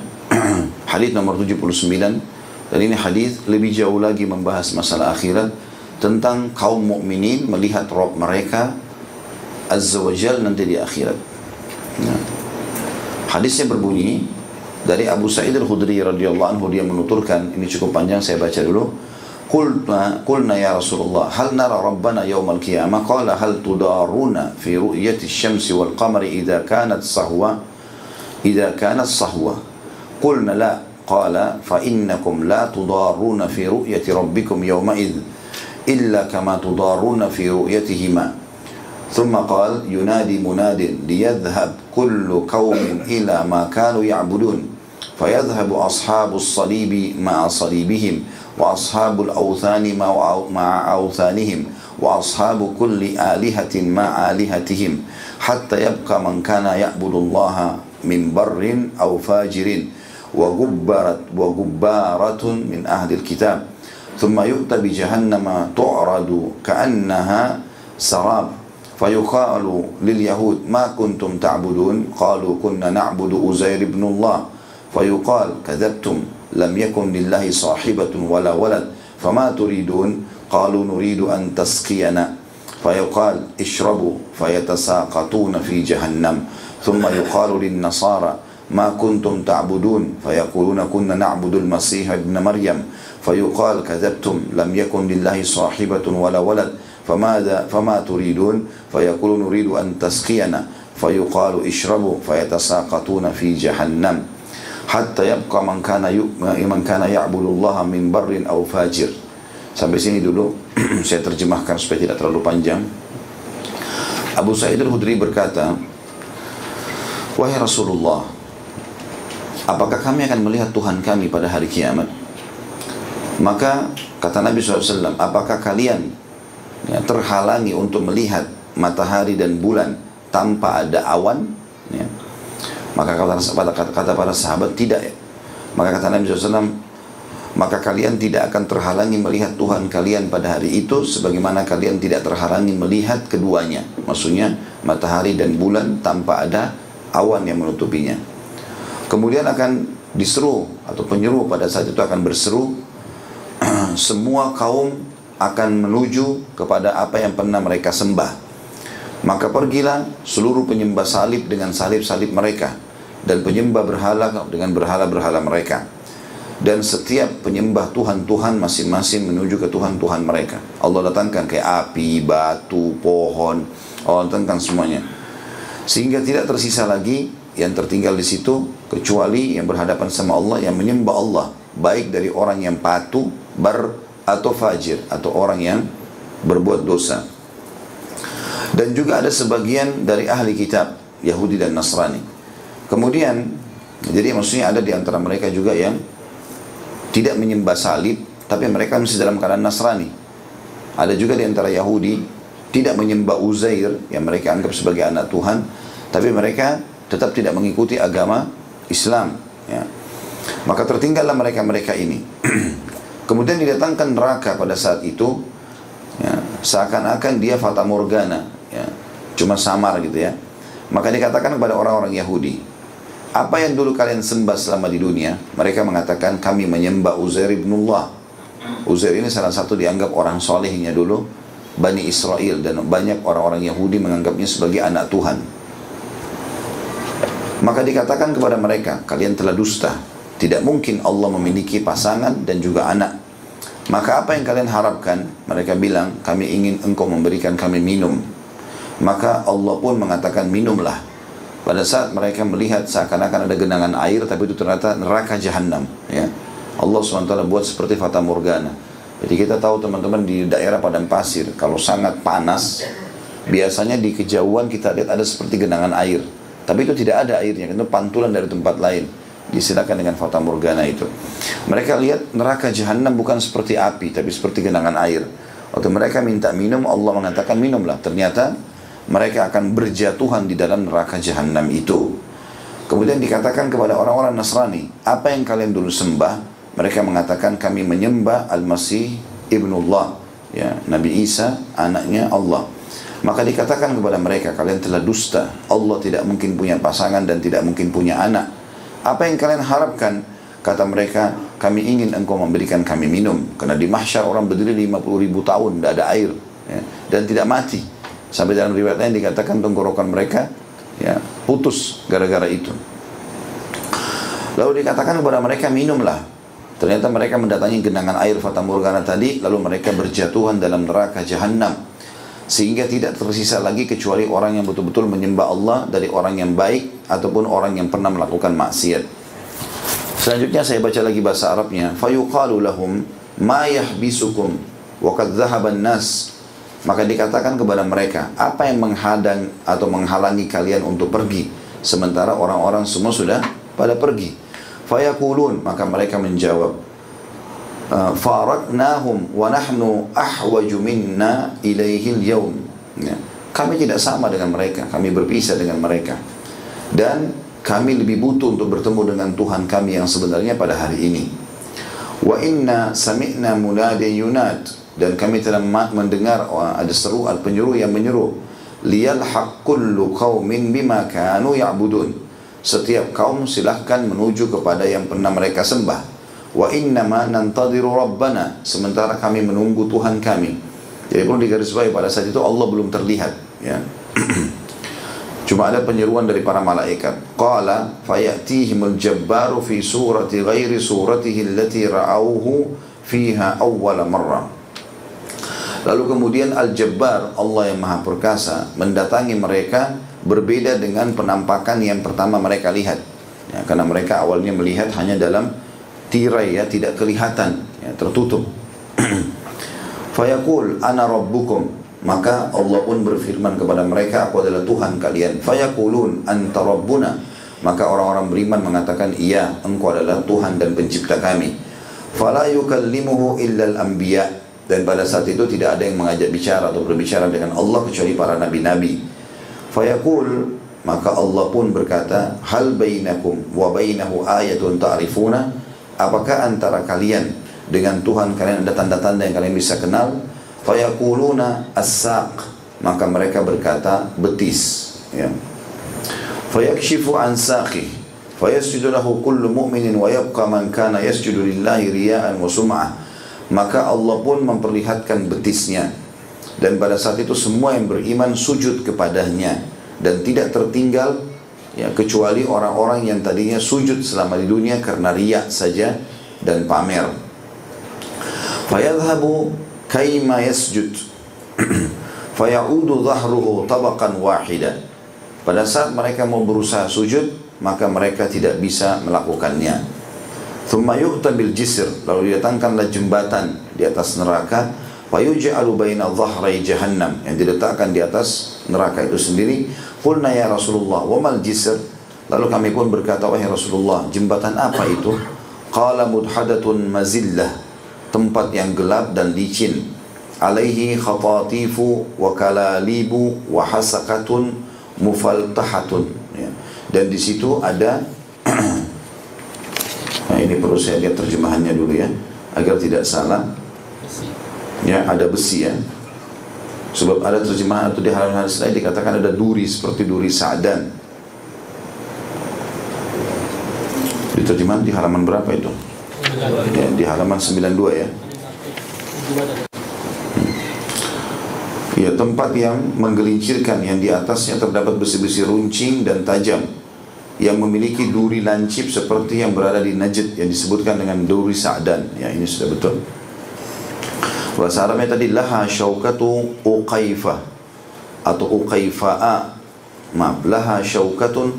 hadis nomor 79, dan ini hadis lebih jauh lagi membahas masalah akhirat, tentang kaum mukminin melihat Rabb mereka Azza wa Jal nanti di akhirat. Nah, hadisnya berbunyi dari Abu Sa'id Al-Khudri radhiyallahu anhu, dia menuturkan, ini cukup panjang saya baca dulu. Qulna ya Rasulullah, hal nara Rabbana yawmal qiyamah? Qala hal tudaruna fi ru'yati asy-syamsi wal qamari idza kanat sahwa? Qulna la. Qala fa innakum la tudaruna fi ru'yati rabbikum yawma idz illa kama tudaruna fi ru'yatihima. ثم قال ينادي مناد ليذهب كل قوم إلى ما كانوا يعبدون فيذهب أصحاب الصليب مع صليبهم وأصحاب الأوثان مع أوثانهم وأصحاب كل آلهة مع آلهتهم حتى يبقى من كان يعبد الله من بر أو فاجر وغبارة من أهل الكتاب ثم يؤتى بجهنم تعرض كأنها سراب فيقال لليهود ما كنتم تعبدون؟ قالوا كنا نعبد أزير بن الله. فيقال كذبتم لم يكن لله صاحبة ولا ولد فما تريدون؟ قالوا نريد أن تسقينا. فيقال اشربوا فيتساقطون في جهنم. ثم يقال للنصارى ما كنتم تعبدون؟ فيقولون كنا نعبد المسيح ابن مريم. فيقال كذبتم لم يكن لله صاحبة ولا ولد فما تريدون؟ فيقول نريد أن تسقينا. فيقال اشربوا فيتساقطون في جهنم حتى يبقى من كان يعبد الله من بر أو فاجر. Sampai sini dulu saya terjemahkan supaya tidak terlalu panjang. Abu Sa'id Al-Khudri berkata, wahai Rasulullah, apakah kami akan melihat Tuhan kami pada hari kiamat? Maka kata Nabi SAW, apakah kalian terhalangi untuk melihat matahari dan bulan tanpa ada awan? Maka kata para sahabat, tidak ya. Maka kata Nabi SAW, maka kalian tidak akan terhalangi melihat Tuhan kalian pada hari itu sebagaimana kalian tidak terhalangi melihat keduanya, maksudnya matahari dan bulan tanpa ada awan yang menutupinya. Kemudian akan diseru atau penyeru pada saat itu akan berseru, semua kaum akan menuju kepada apa yang pernah mereka sembah. Maka pergilah seluruh penyembah salib dengan salib-salib mereka, dan penyembah berhala dengan berhala-berhala mereka, dan setiap penyembah Tuhan-Tuhan masing-masing menuju ke Tuhan-Tuhan mereka. Allah datangkan kayak api, batu, pohon, Allah datangkan semuanya, sehingga tidak tersisa lagi yang tertinggal di situ kecuali yang berhadapan sama Allah, yang menyembah Allah, baik dari orang yang patuh, atau fajir, atau orang yang berbuat dosa. Dan juga ada sebagian dari ahli kitab Yahudi dan Nasrani. Kemudian, jadi maksudnya ada di antara mereka juga yang tidak menyembah salib, tapi mereka masih dalam keadaan Nasrani. Ada juga di antara Yahudi tidak menyembah Uzair, yang mereka anggap sebagai anak Tuhan, tapi mereka tetap tidak mengikuti agama Islam. Ya. Maka tertinggallah mereka-mereka ini. Kemudian didatangkan neraka pada saat itu, ya, seakan-akan dia fata morgana, ya, cuma samar gitu ya. Maka dikatakan kepada orang-orang Yahudi, apa yang dulu kalian sembah selama di dunia? Mereka mengatakan kami menyembah Uzair ibnullah. Uzair ini salah satu dianggap orang solehnya dulu Bani Israel, dan banyak orang-orang Yahudi menganggapnya sebagai anak Tuhan. Maka dikatakan kepada mereka, kalian telah dusta. Tidak mungkin Allah memiliki pasangan dan juga anak. Maka apa yang kalian harapkan? Mereka bilang, kami ingin engkau memberikan kami minum. Maka Allah pun mengatakan, minumlah. Pada saat mereka melihat seakan-akan ada genangan air, tapi itu ternyata neraka jahanam. Ya. Allah SWT buat seperti fata morgana. Jadi kita tahu teman-teman di daerah padang pasir, kalau sangat panas, biasanya di kejauhan kita lihat ada seperti genangan air. Tapi itu tidak ada airnya, itu pantulan dari tempat lain. Disilakan dengan fata morgana itu. Mereka lihat neraka jahanam bukan seperti api, tapi seperti genangan air. Waktu mereka minta minum, Allah mengatakan minumlah. Ternyata mereka akan berjatuhan di dalam neraka jahanam itu. Kemudian dikatakan kepada orang-orang Nasrani, apa yang kalian dulu sembah? Mereka mengatakan kami menyembah Al-Masih Ibnullah, ya, Nabi Isa anaknya Allah. Maka dikatakan kepada mereka, kalian telah dusta. Allah tidak mungkin punya pasangan dan tidak mungkin punya anak. Apa yang kalian harapkan? Kata mereka, kami ingin engkau memberikan kami minum. Karena di mahsyar orang berdiri 50.000 tahun, tidak ada air, ya, dan tidak mati. Sampai dalam riwayat lain dikatakan tenggorokan mereka, ya, putus gara-gara itu. Lalu dikatakan kepada mereka, minumlah. Ternyata mereka mendatangi genangan air fata morgana tadi, lalu mereka berjatuhan dalam neraka jahanam. Sehingga tidak tersisa lagi kecuali orang yang betul-betul menyembah Allah dari orang yang baik ataupun orang yang pernah melakukan maksiat. Selanjutnya saya baca lagi bahasa Arabnya. Fayuqalu lahum ma yahbisukum wa qad dhahaba an-nas. Maka dikatakan kepada mereka, apa yang menghadang atau menghalangi kalian untuk pergi sementara orang-orang semua sudah pada pergi? Fayaqulun, maka mereka menjawab, faraknahum wa nahnu ahwaju minna ilaihil yawm. Ya. Kami tidak sama dengan mereka, kami berpisah dengan mereka, dan kami lebih butuh untuk bertemu dengan Tuhan kami yang sebenarnya pada hari ini. Wa inna sami'na munadin yunad, dan kami telah mendengar ada seru penyeru yang menyeru, liyalhaq kullu qaumin bima kanu ya'budun. Setiap kaum silahkan menuju kepada yang pernah mereka sembah. Wa innama nantadiru rabbana, sementara kami menunggu Tuhan kami. Jadi perlu digarisbawahi pada saat itu Allah belum terlihat, ya. Cuma ada penyeruan dari para malaikat. Qala fayatihimul jabbaru fi surati ghairi suratihi allati ra'awhu fiha awwala marrah. Lalu kemudian Al-Jabbar, Allah yang Maha Perkasa, mendatangi mereka berbeda dengan penampakan yang pertama mereka lihat, ya, karena mereka awalnya melihat hanya dalam tirai, ya, tidak kelihatan, ya, tertutup. Fayaqul ana rabbukum, maka Allah pun berfirman kepada mereka, aku adalah Tuhan kalian. Fayaqulun anta rabbuna, maka orang-orang beriman mengatakan, iya, engkau adalah Tuhan dan pencipta kami. Fala yukallimuhu illal anbiya, dan pada saat itu tidak ada yang mengajak bicara atau berbicara dengan Allah kecuali para nabi-nabi. Fayaqul, maka Allah pun berkata, hal bainakum wa bainahu ayatun ta'rifuna, apakah antara kalian dengan Tuhan kalian ada tanda-tanda yang kalian bisa kenal? Fayaquluna as-saq, maka mereka berkata betis, ya. Fayakshifu an saqih fayasjudu lahu kullu mu'minin wa yabqa man kana yasjudu lillahi riya'an wa sum'ah. Maka Allah pun memperlihatkan betisnya, Dan pada saat itu semua yang beriman sujud kepadanya, dan tidak tertinggal ya kecuali orang-orang yang tadinya sujud selama di dunia karena riya saja dan pamer. Fayadhhabu kaima yasjud fayaudu dhahruhu tabaqan wahida. Pada saat mereka mau berusaha sujud, maka mereka tidak bisa melakukannya. Thumma yu'ta bil jisr, lalu didatangkanlah jembatan di atas neraka, fayuj'alu baina dhahrai jahannam, yang diletakkan di atas neraka itu sendiri. Qulna ya Rasulullah wa mal jisr, lalu kami pun berkata, wahai Rasulullah, jembatan apa itu? Qala mudhadatun mazillah, tempat yang gelap dan licin, alaihi khatatifu wa kalalibu wa hasakatun mufaltahatun, ya. Dan di situ ada nah ini perlu saya lihat terjemahannya dulu ya agar tidak salah. Ya, ada besi ya. Sebab ada terjemahan atau di halaman hadis lain dikatakan ada duri seperti duri Sa'dan. Di terjemahan di halaman berapa itu? Ya, di halaman 92 ya. Ya, tempat yang menggelincirkan, yang di atasnya terdapat besi-besi runcing dan tajam, yang memiliki duri lancip seperti yang berada di Najd yang disebutkan dengan duri Sa'dan. Ya, ini sudah betul. Bahasa Arabnya tadi laha syaukatu uqaifah atau uqaifa'a. Maaf, laha syaukatun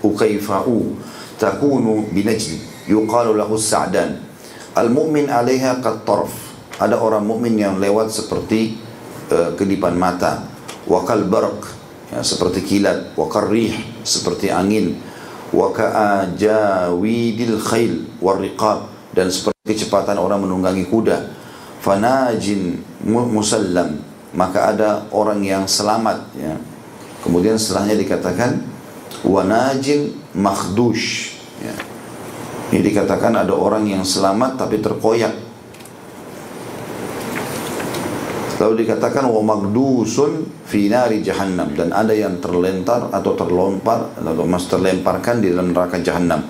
uqaifa'u takunu binajdi yuqalu lahu Sa'dan. Al-mu'min 'alaiha qat-tarf. Ada orang mukmin yang lewat seperti kedipan mata. Wa kal barq, ya, seperti kilat. Wa karrih, seperti angin. Wa ka'ajawidil khail war riqab, dan seperti kecepatan orang menunggangi kuda. Fanajin musallam, maka ada orang yang selamat, ya. Kemudian setelahnya dikatakan wanajin makhdush, ya. Ini dikatakan ada orang yang selamat tapi terkoyak. Lalu dikatakan wa magdusun fi nari jahannam, dan ada yang terlentar atau terlompar atau terlemparkan di dalam neraka jahannam.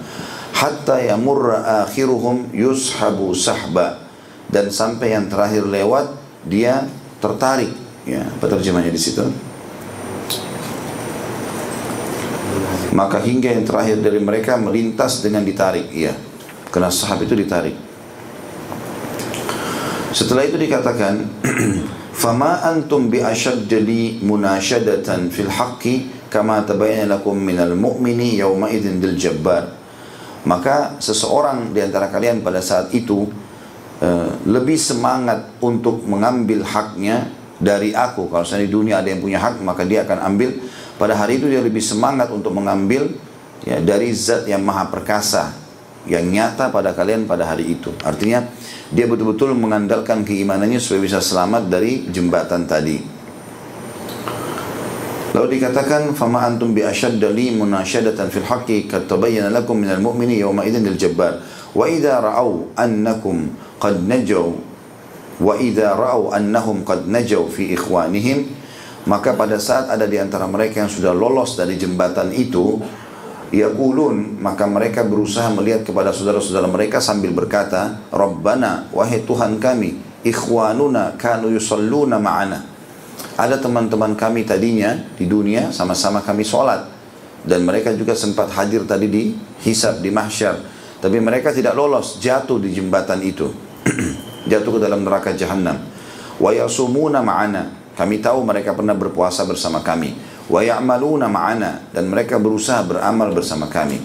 Hatta yamurra akhiruhum yushabu sahba, dan sampai yang terakhir lewat dia tertarik, ya. Apa terjemahnya di situ? Maka hingga yang terakhir dari mereka melintas dengan ditarik, ya. Karena sahab itu ditarik. Setelah itu dikatakan fama antum bi ashadda li munashadatan fil haqqi kama tabayyana lakum minal mu'mini yawma idzin dil jabbar. Maka seseorang di antara kalian pada saat itu lebih semangat untuk mengambil haknya dari aku. Kalau misalnya di dunia ada yang punya hak, maka dia akan ambil. Pada hari itu dia lebih semangat untuk mengambil, ya, dari zat yang maha perkasa yang nyata pada kalian pada hari itu. Artinya dia betul-betul mengandalkan keimanannya supaya bisa selamat dari jembatan tadi. Lalu dikatakan fama antum bi ashadda li munashadatan fil haqqi kad tabayyana lakum minal mu'mini yawma idzin lil jabbar wa idza ra'au annakum qad najaw wa idza ra'au annahum qad najaw fi ikhwanihim, maka pada saat ada di antara mereka yang sudah lolos dari jembatan itu, yaqulun, maka mereka berusaha melihat kepada saudara-saudara mereka sambil berkata, Rabbana, wahai Tuhan kami, ikhwanuna kanu yusalluna ma'ana. Ada teman-teman kami tadinya di dunia sama-sama kami sholat, dan mereka juga sempat hadir tadi di hisab, di mahsyar, tapi mereka tidak lolos, jatuh di jembatan itu. Jatuh ke dalam neraka jahannam. Wa yasumuna ma'ana, kami tahu mereka pernah berpuasa bersama kami. Wa ya'maluna ma'ana, dan mereka berusaha beramal bersama kami.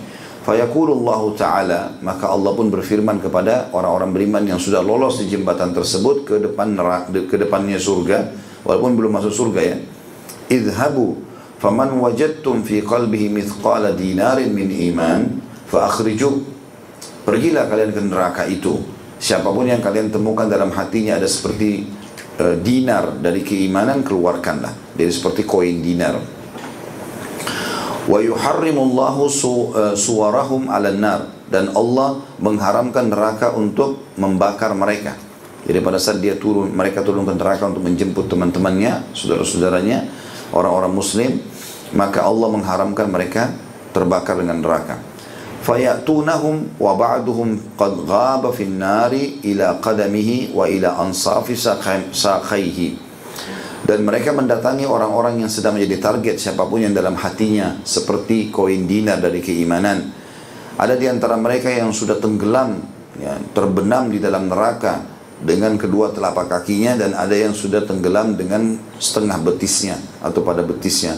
Fayaqulullahu ta'ala, maka Allah pun berfirman kepada orang-orang beriman yang sudah lolos di jembatan tersebut ke depannya surga, walaupun belum masuk surga, ya. Idhabu faman wajadtum fi qalbihi mithqala dinarin min iman fa akhriju. Pergilah kalian ke neraka itu, siapapun yang kalian temukan dalam hatinya ada seperti dinar dari keimanan, keluarkanlah. Jadi seperti koin dinar. Wa yuharrimullahu suwarahum 'alan nar, dan Allah mengharamkan neraka untuk membakar mereka. Jadi pada saat dia turun, mereka turun ke neraka untuk menjemput teman-temannya, saudara-saudaranya, orang-orang muslim, maka Allah mengharamkan mereka terbakar dengan neraka. fayatunahum wa ba'duhum qad ghaba fin nari ila qadamihi wa ila ansafi saqaihi. Dan mereka mendatangi orang-orang yang sedang menjadi target, siapapun yang dalam hatinya seperti koin dinar dari keimanan. Ada di antara mereka yang sudah tenggelam, ya, terbenam di dalam neraka dengan kedua telapak kakinya, dan ada yang sudah tenggelam dengan setengah betisnya atau pada betisnya.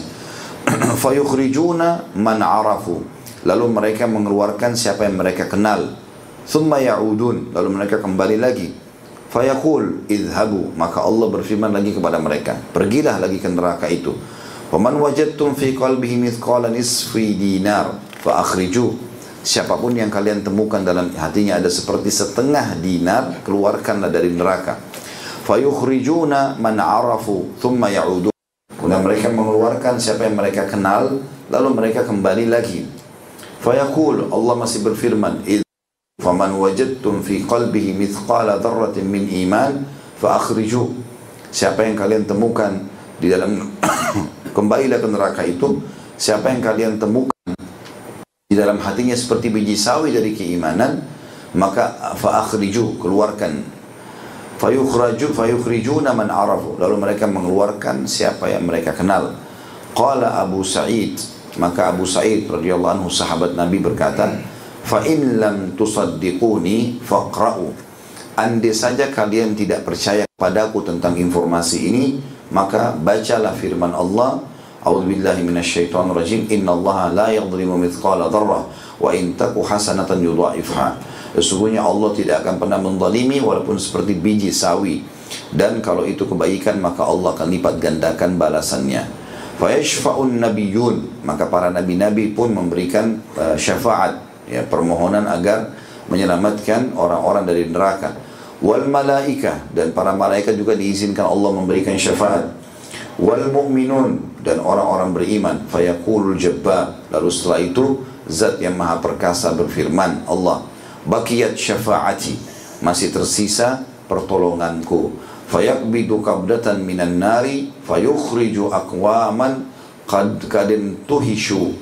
Fayukhrijuna man arafu, lalu mereka mengeluarkan siapa yang mereka kenal. Thumma ya'udun, lalu mereka kembali lagi. Fayaqul idhabu, maka Allah berfirman lagi kepada mereka, pergilah lagi ke neraka itu. Waman wajadtum fi qalbihi mithqala nisfi dinar fa akhriju, siapapun yang kalian temukan dalam hatinya ada seperti setengah dinar, keluarkanlah dari neraka. Fayukhrijuna man arafu thumma ya'udun, kemudian mereka mengeluarkan siapa yang mereka kenal, lalu mereka kembali lagi. Fayaqul, Allah masih berfirman, faman wajadtum fi qalbihi mithqala dzarratin min iman fa akhriju, siapa yang kalian temukan di dalam kembalilah ke neraka itu, siapa yang kalian temukan di dalam hatinya seperti biji sawi dari keimanan, maka fa akhriju, keluarkan. Fayukhrijuna man arafu, lalu mereka mengeluarkan siapa yang mereka kenal. Qala Abu Sa'id, maka Abu Sa'id radhiyallahu anhu sahabat Nabi berkata, fa in lam tusaddiquni faqra'u, andai saja kalian tidak percaya padaku tentang informasi ini, maka bacalah firman Allah, a'udzubillahi minasyaitonir rajim, innallaha la yadhlimu mithqala dzarrah wa in taku hasanatan yudha'ifha, sesungguhnya Allah tidak akan pernah menzalimi walaupun seperti biji sawi, dan kalau itu kebaikan maka Allah akan lipat gandakan balasannya. Fayashfa'un nabiyyun, maka para nabi-nabi pun memberikan syafaat, ya, permohonan agar menyelamatkan orang-orang dari neraka. Wal malaika, dan para malaikat juga diizinkan Allah memberikan syafaat. Wal mu'minun, dan orang-orang beriman. Fayaqulul jabbar, lalu setelah itu zat yang maha perkasa berfirman, Allah, baqiyat syafaati, masih tersisa pertolonganku. Fayaqbidu qabdatan minan nari fayukhriju aqwaman qadin tuhishu,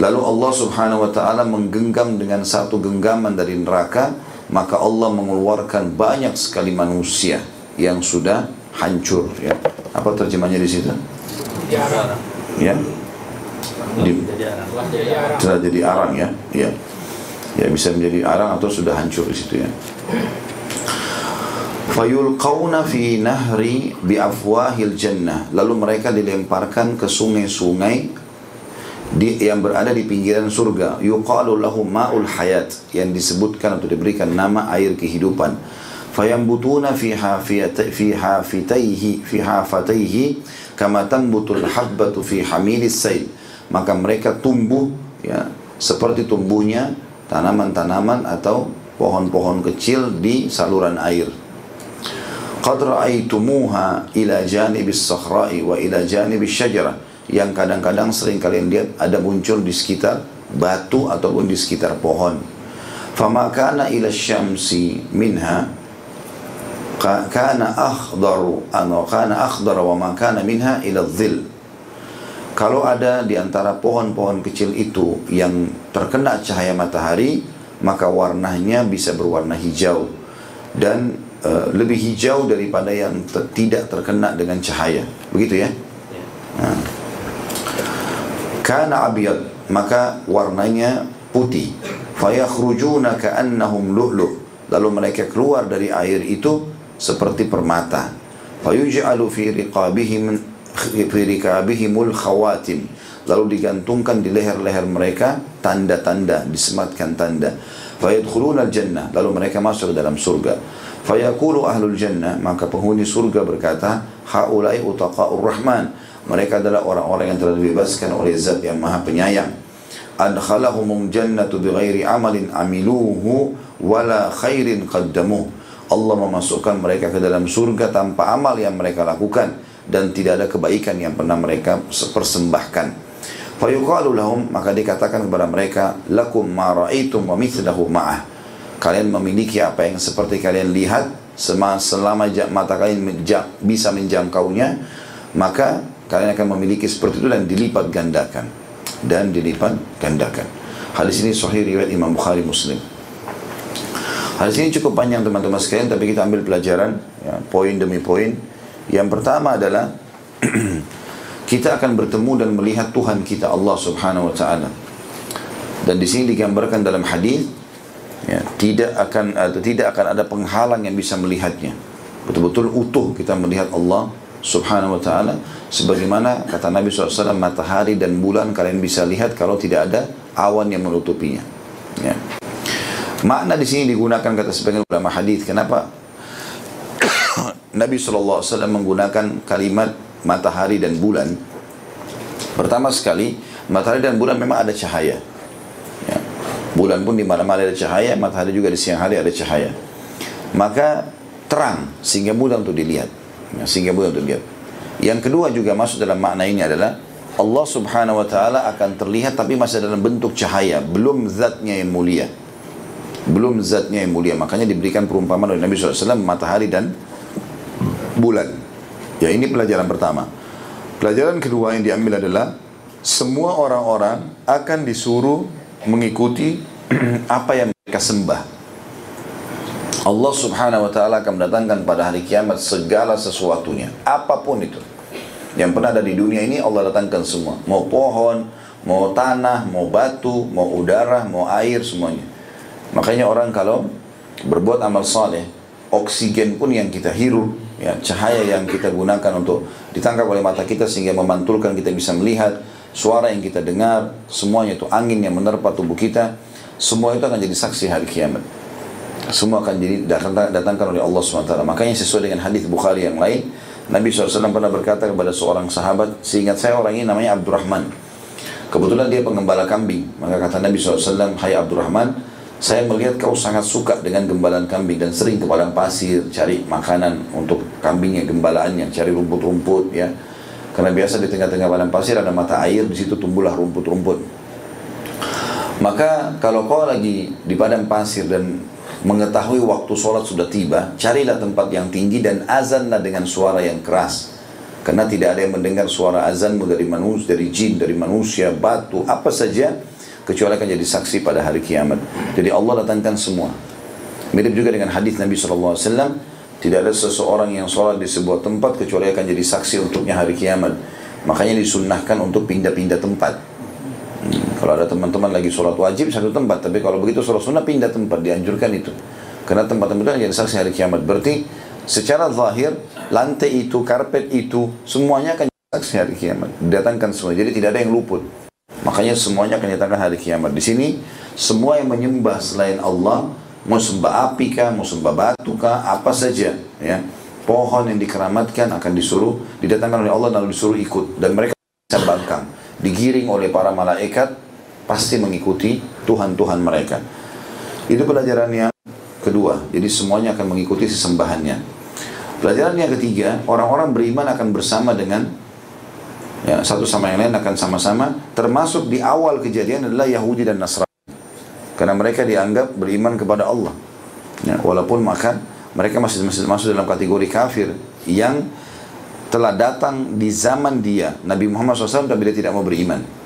lalu Allah subhanahu wa ta'ala menggenggam dengan satu genggaman dari neraka, maka Allah mengeluarkan banyak sekali manusia yang sudah hancur, ya. Apa terjemahnya di situ? Ya, telah jadi arang, ya. Ya, ya, bisa menjadi arang atau sudah hancur di situ, ya. Fayulqawna fi nahri bi afwahil jannah, lalu mereka dilemparkan ke sungai-sungai yang berada di pinggiran surga. Yuqalu lahu ma'ul hayat, yang disebutkan atau diberikan nama air kehidupan. Fayambutuna fi hafataihi kama tambutul habbatu fi hamilis sayl, maka mereka tumbuh, ya, seperti tumbuhnya tanaman-tanaman atau pohon-pohon kecil di saluran air. Qad ra'aitumuha ila janibis sakhra'i wa ila janibis syajarah, yang kadang-kadang sering kalian lihat ada muncul di sekitar batu ataupun di sekitar pohon. Fama kana ila syamsi minha kana akhdaru wa ma kana minha ila dhil, kalau ada di antara pohon-pohon kecil itu yang terkena cahaya matahari, maka warnanya bisa berwarna hijau, dan lebih hijau daripada yang tidak terkena dengan cahaya. Begitu, ya. Nah. Kana abiyad, maka warnanya putih. Fayakhrujuna ka'annahum lu'lu', lalu mereka keluar dari air itu seperti permata. Fayuj'alu fi rikabihimul khawatim, lalu digantungkan di leher-leher mereka tanda-tanda, disematkan tanda. Fayadkhuluna al-jannah, lalu mereka masuk ke dalam surga. Fayaqulu ahlul jannah, maka penghuni surga berkata, haulai utaqa'ur rahman, mereka adalah orang-orang yang telah dibebaskan oleh zat yang maha penyayang. Adkhalahumul jannatu bighairi amalin amiluhu wala khairin qaddamuh, Allah memasukkan mereka ke dalam surga tanpa amal yang mereka lakukan dan tidak ada kebaikan yang pernah mereka persembahkan. Fayuqalu lahum, maka dikatakan kepada mereka, lakum ma ra'aitum wa mithlahu ma'ah, kalian memiliki apa yang seperti kalian lihat, selama mata kalian bisa menjangkaunya, maka kalian akan memiliki seperti itu dan dilipat gandakan. Hadis ini sahih riwayat Imam Bukhari Muslim. Hadis ini cukup panjang teman-teman sekalian, tapi kita ambil pelajaran ya, poin demi poin. Yang pertama adalah kita akan bertemu dan melihat Tuhan kita Allah Subhanahu wa taala. Dan di sini digambarkan dalam hadis ya, tidak akan ada penghalang yang bisa melihatnya. Betul-betul utuh kita melihat Allah Subhanahu wa taala, sebagaimana kata Nabi SAW, matahari dan bulan kalian bisa lihat kalau tidak ada awan yang menutupinya. Ya. Makna di sini digunakan kata sebagian ulama hadis. Kenapa Nabi SAW menggunakan kalimat matahari dan bulan? Pertama sekali, matahari dan bulan memang ada cahaya. Ya. Bulan pun di malam hari ada cahaya, matahari juga di siang hari ada cahaya. Maka terang sehingga mudah untuk dilihat. Ya, sehingga mudah untuk dilihat. Yang kedua juga masuk dalam makna ini adalah Allah Subhanahu wa taala akan terlihat tapi masih dalam bentuk cahaya, belum zatnya yang mulia. Belum zatnya yang mulia. Makanya diberikan perumpamaan oleh Nabi SAW matahari dan bulan. Ya, ini pelajaran pertama. Pelajaran kedua yang diambil adalah semua orang-orang akan disuruh mengikuti apa yang mereka sembah. Allah Subhanahu wa taala akan mendatangkan pada hari kiamat segala sesuatunya, apapun itu yang pernah ada di dunia ini, Allah datangkan semua. Mau pohon, mau tanah, mau batu, mau udara, mau air, semuanya. Makanya orang kalau berbuat amal saleh, oksigen pun yang kita hirup, ya, cahaya yang kita gunakan untuk ditangkap oleh mata kita sehingga memantulkan kita bisa melihat, suara yang kita dengar, semuanya itu angin yang menerpa tubuh kita, semua itu akan jadi saksi hari kiamat. Semua akan jadi datangkan oleh Allah SWT. Makanya sesuai dengan hadis Bukhari yang lain, Nabi SAW pernah berkata kepada seorang sahabat, seingat saya orang ini namanya Abdurrahman. Kebetulan dia pengembala kambing. Maka kata Nabi SAW, hai Abdurrahman, saya melihat kau sangat suka dengan gembalaan kambing dan sering ke padang pasir cari makanan untuk kambingnya, gembalaannya, cari rumput-rumput, ya. Karena biasa di tengah-tengah padang pasir ada mata air, di situ tumbuhlah rumput-rumput. Maka kalau kau lagi di padang pasir dan mengetahui waktu sholat sudah tiba, carilah tempat yang tinggi dan azanlah dengan suara yang keras. Karena tidak ada yang mendengar suara azanmu dari manusia, dari jin, dari manusia, batu, apa saja, kecuali akan jadi saksi pada hari kiamat. Jadi Allah datangkan semua. Mirip juga dengan hadis Nabi SAW, tidak ada seseorang yang sholat di sebuah tempat kecuali akan jadi saksi untuknya hari kiamat. Makanya disunnahkan untuk pindah-pindah tempat. Kalau ada teman-teman lagi sholat wajib satu tempat, tapi kalau begitu sholat sunnah pindah tempat, dianjurkan itu. Karena tempat-tempat itu jadi saksi hari kiamat. Berarti secara zahir, lantai itu, karpet itu, semuanya akan jadi saksi hari kiamat. Didatangkan semua, jadi tidak ada yang luput. Makanya semuanya akan didatangkan hari kiamat. Di sini, semua yang menyembah selain Allah, mau sembah api kah, mau sembah batu kah, apa saja, ya, pohon yang dikeramatkan akan disuruh, didatangkan oleh Allah lalu disuruh ikut. Dan mereka bisa bangkang, digiring oleh para malaikat, pasti mengikuti Tuhan-Tuhan mereka. Itu pelajaran yang kedua. Jadi semuanya akan mengikuti sesembahannya. Pelajaran yang ketiga, orang-orang beriman akan bersama dengan, ya, satu sama yang lain akan sama-sama. Termasuk di awal kejadian adalah Yahudi dan Nasrani. Karena mereka dianggap beriman kepada Allah. Ya, walaupun mereka masih masuk dalam kategori kafir yang telah datang di zaman dia, Nabi Muhammad SAW, tapi dia tidak mau beriman.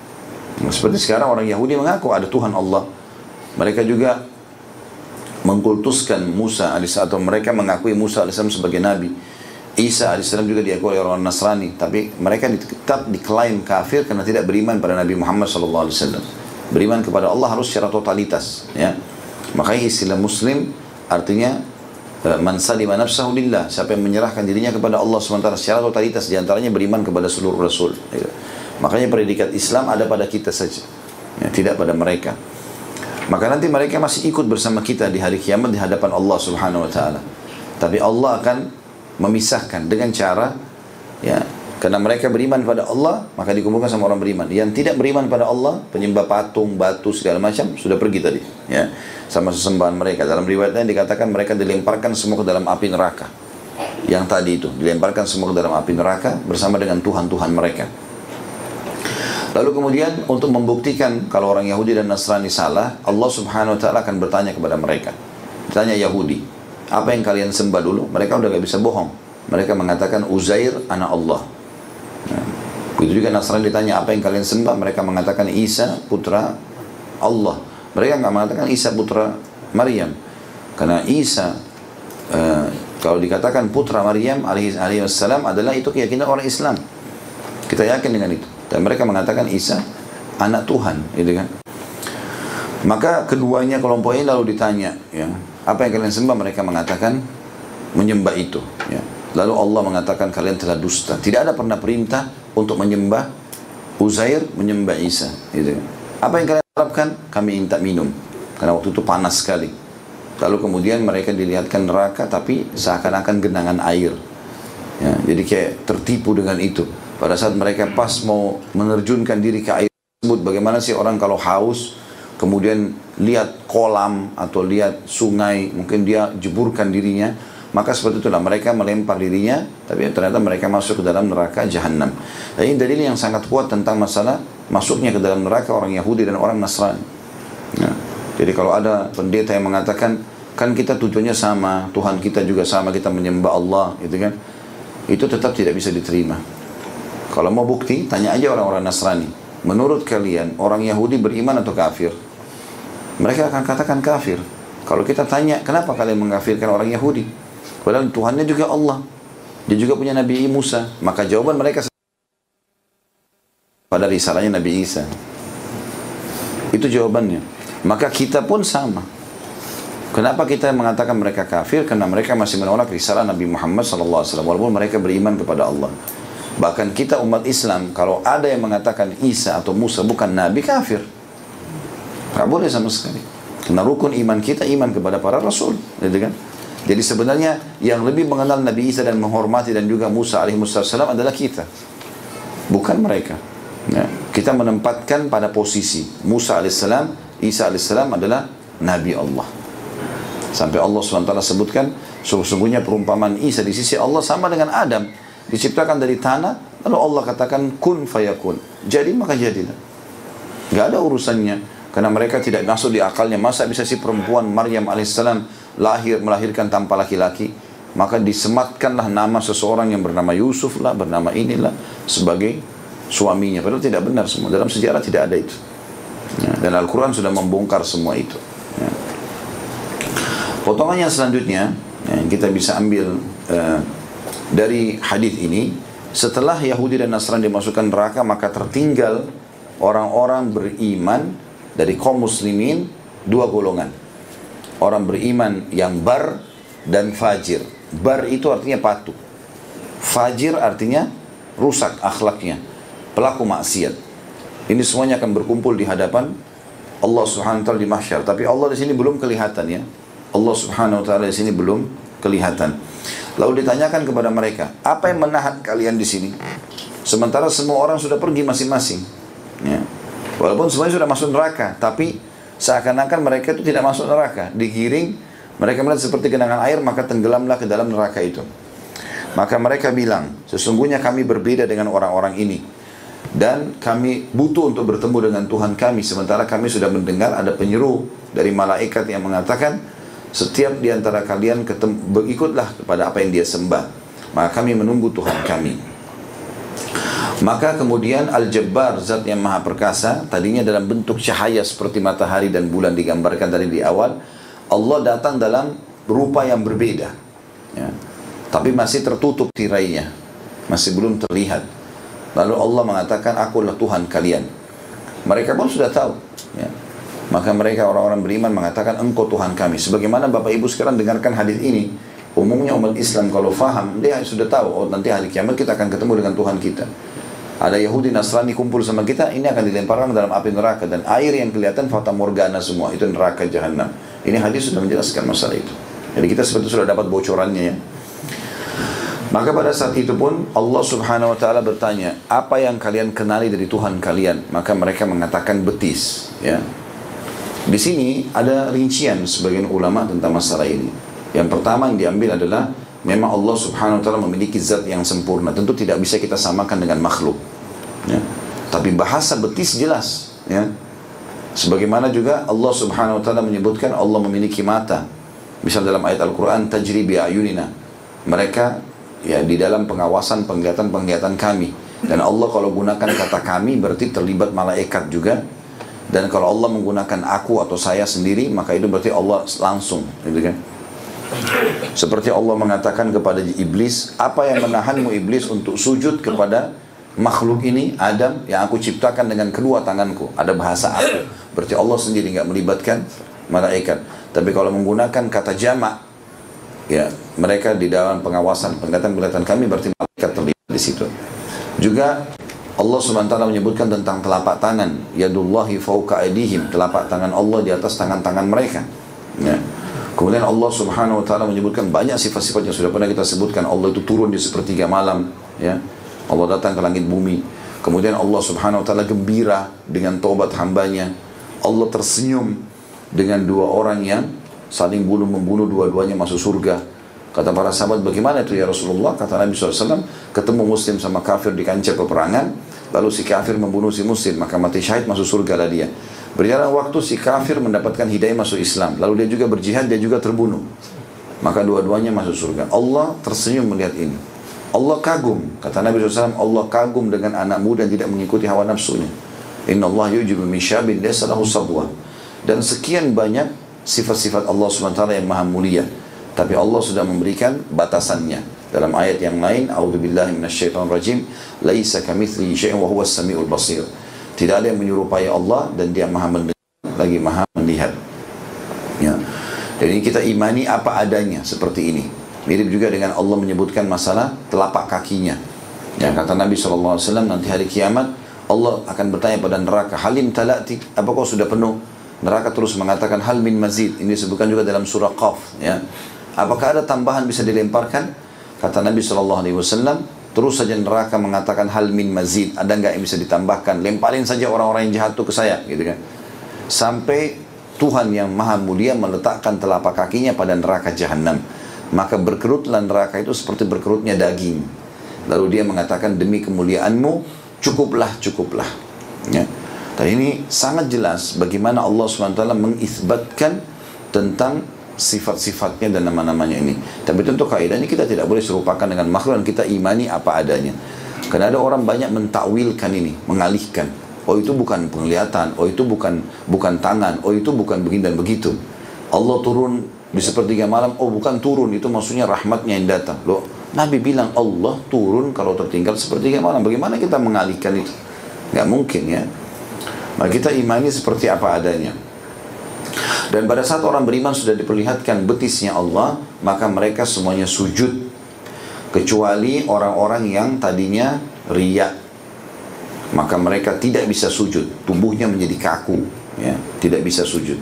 Seperti sekarang orang Yahudi mengaku ada Tuhan Allah. Mereka juga mengkultuskan Musa AS, atau mereka mengakui Musa AS sebagai Nabi. Isa AS juga diakui oleh orang Nasrani. Tapi mereka tetap diklaim kafir karena tidak beriman pada Nabi Muhammad SAW. Beriman kepada Allah harus secara totalitas, ya. Makanya istilah Muslim artinya man salima nafsahu lillah, siapa yang menyerahkan dirinya kepada Allah SWT secara totalitas, diantaranya beriman kepada seluruh Rasul. Makanya predikat Islam ada pada kita saja, ya, tidak pada mereka. Maka nanti mereka masih ikut bersama kita di hari kiamat di hadapan Allah Subhanahu wa taala. Tapi Allah akan memisahkan dengan cara, ya, karena mereka beriman pada Allah, maka dikumpulkan sama orang beriman. Yang tidak beriman pada Allah, penyembah patung, batu, segala macam, sudah pergi tadi, ya, sama sesembahan mereka. Dalam riwayatnya dikatakan mereka dilemparkan semua ke dalam api neraka. Yang tadi itu, dilemparkan semua ke dalam api neraka bersama dengan Tuhan-Tuhan mereka. Lalu kemudian untuk membuktikan kalau orang Yahudi dan Nasrani salah, Allah Subhanahu wa taala akan bertanya kepada mereka. Tanya Yahudi, apa yang kalian sembah dulu? Mereka udah gak bisa bohong. Mereka mengatakan Uzair anak Allah. Begitu juga Nasrani ditanya apa yang kalian sembah, mereka mengatakan Isa putra Allah. Mereka nggak mengatakan Isa putra Maryam. Karena Isa kalau dikatakan putra Maryam alaihissalam adalah itu keyakinan orang Islam. Kita yakin dengan itu. Dan mereka mengatakan Isa anak Tuhan, gitu kan. Maka keduanya kelompok ini lalu ditanya, ya, apa yang kalian sembah? Mereka mengatakan menyembah itu, ya. Lalu Allah mengatakan kalian telah dusta. Tidak ada pernah perintah untuk menyembah Uzair, menyembah Isa, gitu kan. Apa yang kalian harapkan? Kami minta minum, karena waktu itu panas sekali. Lalu kemudian mereka dilihatkan neraka, tapi seakan-akan genangan air, ya. Jadi kayak tertipu dengan itu. Pada saat mereka pas mau menerjunkan diri ke air tersebut, bagaimana sih orang kalau haus kemudian lihat kolam atau lihat sungai, mungkin dia jeburkan dirinya, maka seperti itulah mereka melempar dirinya, tapi ternyata mereka masuk ke dalam neraka Jahannam. Dan ini dalil yang sangat kuat tentang masalah masuknya ke dalam neraka orang Yahudi dan orang Nasrani. Nah, jadi kalau ada pendeta yang mengatakan, kan kita tujuannya sama, Tuhan kita juga sama, kita menyembah Allah, gitu kan, itu tetap tidak bisa diterima. Kalau mau bukti, tanya aja orang-orang Nasrani, menurut kalian orang Yahudi beriman atau kafir? Mereka akan katakan kafir. Kalau kita tanya, kenapa kalian mengkafirkan orang Yahudi? Padahal Tuhannya juga Allah. Dia juga punya Nabi Musa. Maka jawaban mereka pada risalahnya Nabi Isa. Itu jawabannya. Maka kita pun sama. Kenapa kita mengatakan mereka kafir? Karena mereka masih menolak risalah Nabi Muhammad SAW. Walaupun mereka beriman kepada Allah. Bahkan kita umat Islam, kalau ada yang mengatakan Isa atau Musa bukan Nabi, kafir. Tidak boleh sama sekali. Karena rukun iman kita iman kepada para Rasul, gitu kan? Jadi sebenarnya yang lebih mengenal Nabi Isa dan menghormati dan juga Musa alaihissalam adalah kita, bukan mereka. Ya. Kita menempatkan pada posisi Musa alaihissalam, Isa alaihissalam adalah Nabi Allah. Sampai Allah SWT sebutkan, sesungguhnya perumpamaan Isa di sisi Allah sama dengan Adam, diciptakan dari tanah, lalu Allah katakan kun fayakun, jadi maka jadilah. Gak ada urusannya. Karena mereka tidak masuk di akalnya, masa bisa si perempuan Maryam alaihissalam melahirkan tanpa laki-laki? Maka disematkanlah nama seseorang yang bernama Yusuf lah, bernama inilah sebagai suaminya. Padahal tidak benar semua. Dalam sejarah tidak ada itu. Ya, dan Al-Quran sudah membongkar semua itu. Ya. Potongan yang selanjutnya yang kita bisa ambil dari hadis ini, setelah Yahudi dan Nasrani dimasukkan neraka, maka tertinggal orang-orang beriman dari kaum muslimin dua golongan. Orang beriman yang bar dan fajir. Bar itu artinya patuh. Fajir artinya rusak akhlaknya, pelaku maksiat. Ini semuanya akan berkumpul di hadapan Allah Subhanahu wa taala di mahsyar. Tapi Allah di sini belum kelihatan, ya. Allah Subhanahu wa taala di sini belum kelihatan. Lalu ditanyakan kepada mereka, apa yang menahan kalian di sini? Sementara semua orang sudah pergi masing-masing. Ya. Walaupun semuanya sudah masuk neraka, tapi seakan-akan mereka itu tidak masuk neraka. Digiring, mereka melihat seperti genangan air, maka tenggelamlah ke dalam neraka itu. Maka mereka bilang, sesungguhnya kami berbeda dengan orang-orang ini. Dan kami butuh untuk bertemu dengan Tuhan kami. Sementara kami sudah mendengar ada penyeru dari malaikat yang mengatakan, setiap di antara kalian ikutlah kepada apa yang dia sembah. Maka kami menunggu Tuhan kami. Maka kemudian Al-Jabbar, zat yang maha perkasa, tadinya dalam bentuk cahaya seperti matahari dan bulan digambarkan tadi di awal, Allah datang dalam rupa yang berbeda, ya. Tapi masih tertutup tirainya, masih belum terlihat. Lalu Allah mengatakan, akulah Tuhan kalian. Mereka pun sudah tahu, ya. Maka mereka orang-orang beriman mengatakan, engkau Tuhan kami. Sebagaimana Bapak Ibu sekarang dengarkan hadis ini, umumnya umat Islam kalau faham, dia sudah tahu, oh nanti hari kiamat kita akan ketemu dengan Tuhan kita. Ada Yahudi Nasrani kumpul sama kita, ini akan dilemparkan dalam api neraka, dan air yang kelihatan fata morgana semua, itu neraka Jahannam. Ini hadis sudah menjelaskan masalah itu. Jadi kita sebetulnya sudah dapat bocorannya, ya. Maka pada saat itu pun Allah Subhanahu wa taala bertanya, apa yang kalian kenali dari Tuhan kalian? Maka mereka mengatakan betis, ya. Di sini ada rincian sebagian ulama tentang masalah ini. Yang pertama yang diambil adalah memang Allah Subhanahu wa taala memiliki zat yang sempurna. Tentu tidak bisa kita samakan dengan makhluk, ya. Tapi bahasa betis jelas, ya. Sebagaimana juga Allah Subhanahu wa taala menyebutkan Allah memiliki mata. Misal dalam ayat Al-Qur'an, tajri bi ayunina. Mereka, ya, di dalam pengawasan penglihatan kami. Dan Allah kalau gunakan kata kami berarti terlibat malaikat juga. Dan kalau Allah menggunakan aku atau saya sendiri, maka itu berarti Allah langsung, gitu kan? Seperti Allah mengatakan kepada iblis, apa yang menahanmu iblis untuk sujud kepada makhluk ini, Adam, yang aku ciptakan dengan kedua tanganku. Ada bahasa aku, berarti Allah sendiri, nggak melibatkan malaikat. Tapi kalau menggunakan kata jamak, ya mereka di dalam pengawasan, penglihatan kami, berarti malaikat terlibat di situ. Juga Allah SWT menyebutkan tentang telapak tangan, yadullahi fauqa aydihim, telapak tangan Allah di atas tangan-tangan mereka. Ya. Kemudian Allah Subhanahu wa taala menyebutkan banyak sifat-sifat yang sudah pernah kita sebutkan. Allah itu turun di sepertiga malam, ya. Allah datang ke langit bumi. Kemudian Allah Subhanahu wa taala gembira dengan taubat hambanya. Allah tersenyum dengan dua orang yang saling membunuh, dua-duanya masuk surga. Kata para sahabat, bagaimana itu ya Rasulullah? Kata Nabi SAW, ketemu muslim sama kafir di kancah peperangan, lalu si kafir membunuh si muslim, maka mati syahid, masuk surga lah dia. Berjalan waktu, si kafir mendapatkan hidayah masuk Islam, lalu dia juga berjihad, dia juga terbunuh, maka dua-duanya masuk surga. Allah tersenyum melihat ini. Allah kagum, kata Nabi SAW, Allah kagum dengan anak muda yang tidak mengikuti hawa nafsunya. Inna Allah yujibu min syabin laysa lahu sabwa. Dan sekian banyak sifat-sifat Allah SWT yang maha mulia. Tapi Allah sudah memberikan batasannya. Dalam ayat yang lain, A'udzubillahi minasyaitonir rajim, laisa kamitslihi syai'un wa huwas samiul basir. Tidak ada yang menyerupai Allah dan dia maha mendengar lagi maha melihat. Ya. Dan ini kita imani apa adanya seperti ini. Mirip juga dengan Allah menyebutkan masalah telapak kakinya. Ya, kata Nabi SAW, nanti hari kiamat Allah akan bertanya pada neraka, halim talati, apa kau sudah penuh? Neraka terus mengatakan hal min mazid. Ini disebutkan juga dalam surah Qaf. Ya. Apakah ada tambahan bisa dilemparkan? Kata Nabi SAW, terus saja neraka mengatakan hal min mazid, ada nggak yang bisa ditambahkan? Lemparin saja orang-orang yang jahat itu ke saya, gitu kan? Sampai Tuhan yang maha mulia meletakkan telapak kakinya pada neraka jahanam, maka berkerutlah neraka itu seperti berkerutnya daging. Lalu dia mengatakan, demi kemuliaanmu cukuplah, cukuplah. Ya. Dan ini sangat jelas bagaimana Allah SWT mengisbatkan tentang sifat-sifatnya dan nama-namanya ini. Tapi tentu kaidahnya kita tidak boleh serupakan dengan makhluk, dan kita imani apa adanya. Karena ada orang banyak mentakwilkan ini, mengalihkan. Oh itu bukan penglihatan, oh itu bukan tangan, oh itu bukan begini dan begitu. Allah turun di sepertiga malam, oh bukan turun, itu maksudnya rahmatnya yang datang. Loh, Nabi bilang Allah turun kalau tertinggal sepertiga malam. Bagaimana kita mengalihkan itu? Nggak mungkin, ya. Maka kita imani seperti apa adanya. Dan pada saat orang beriman sudah diperlihatkan betisnya Allah, maka mereka semuanya sujud, kecuali orang-orang yang tadinya riya. Maka mereka tidak bisa sujud, tubuhnya menjadi kaku, ya, tidak bisa sujud.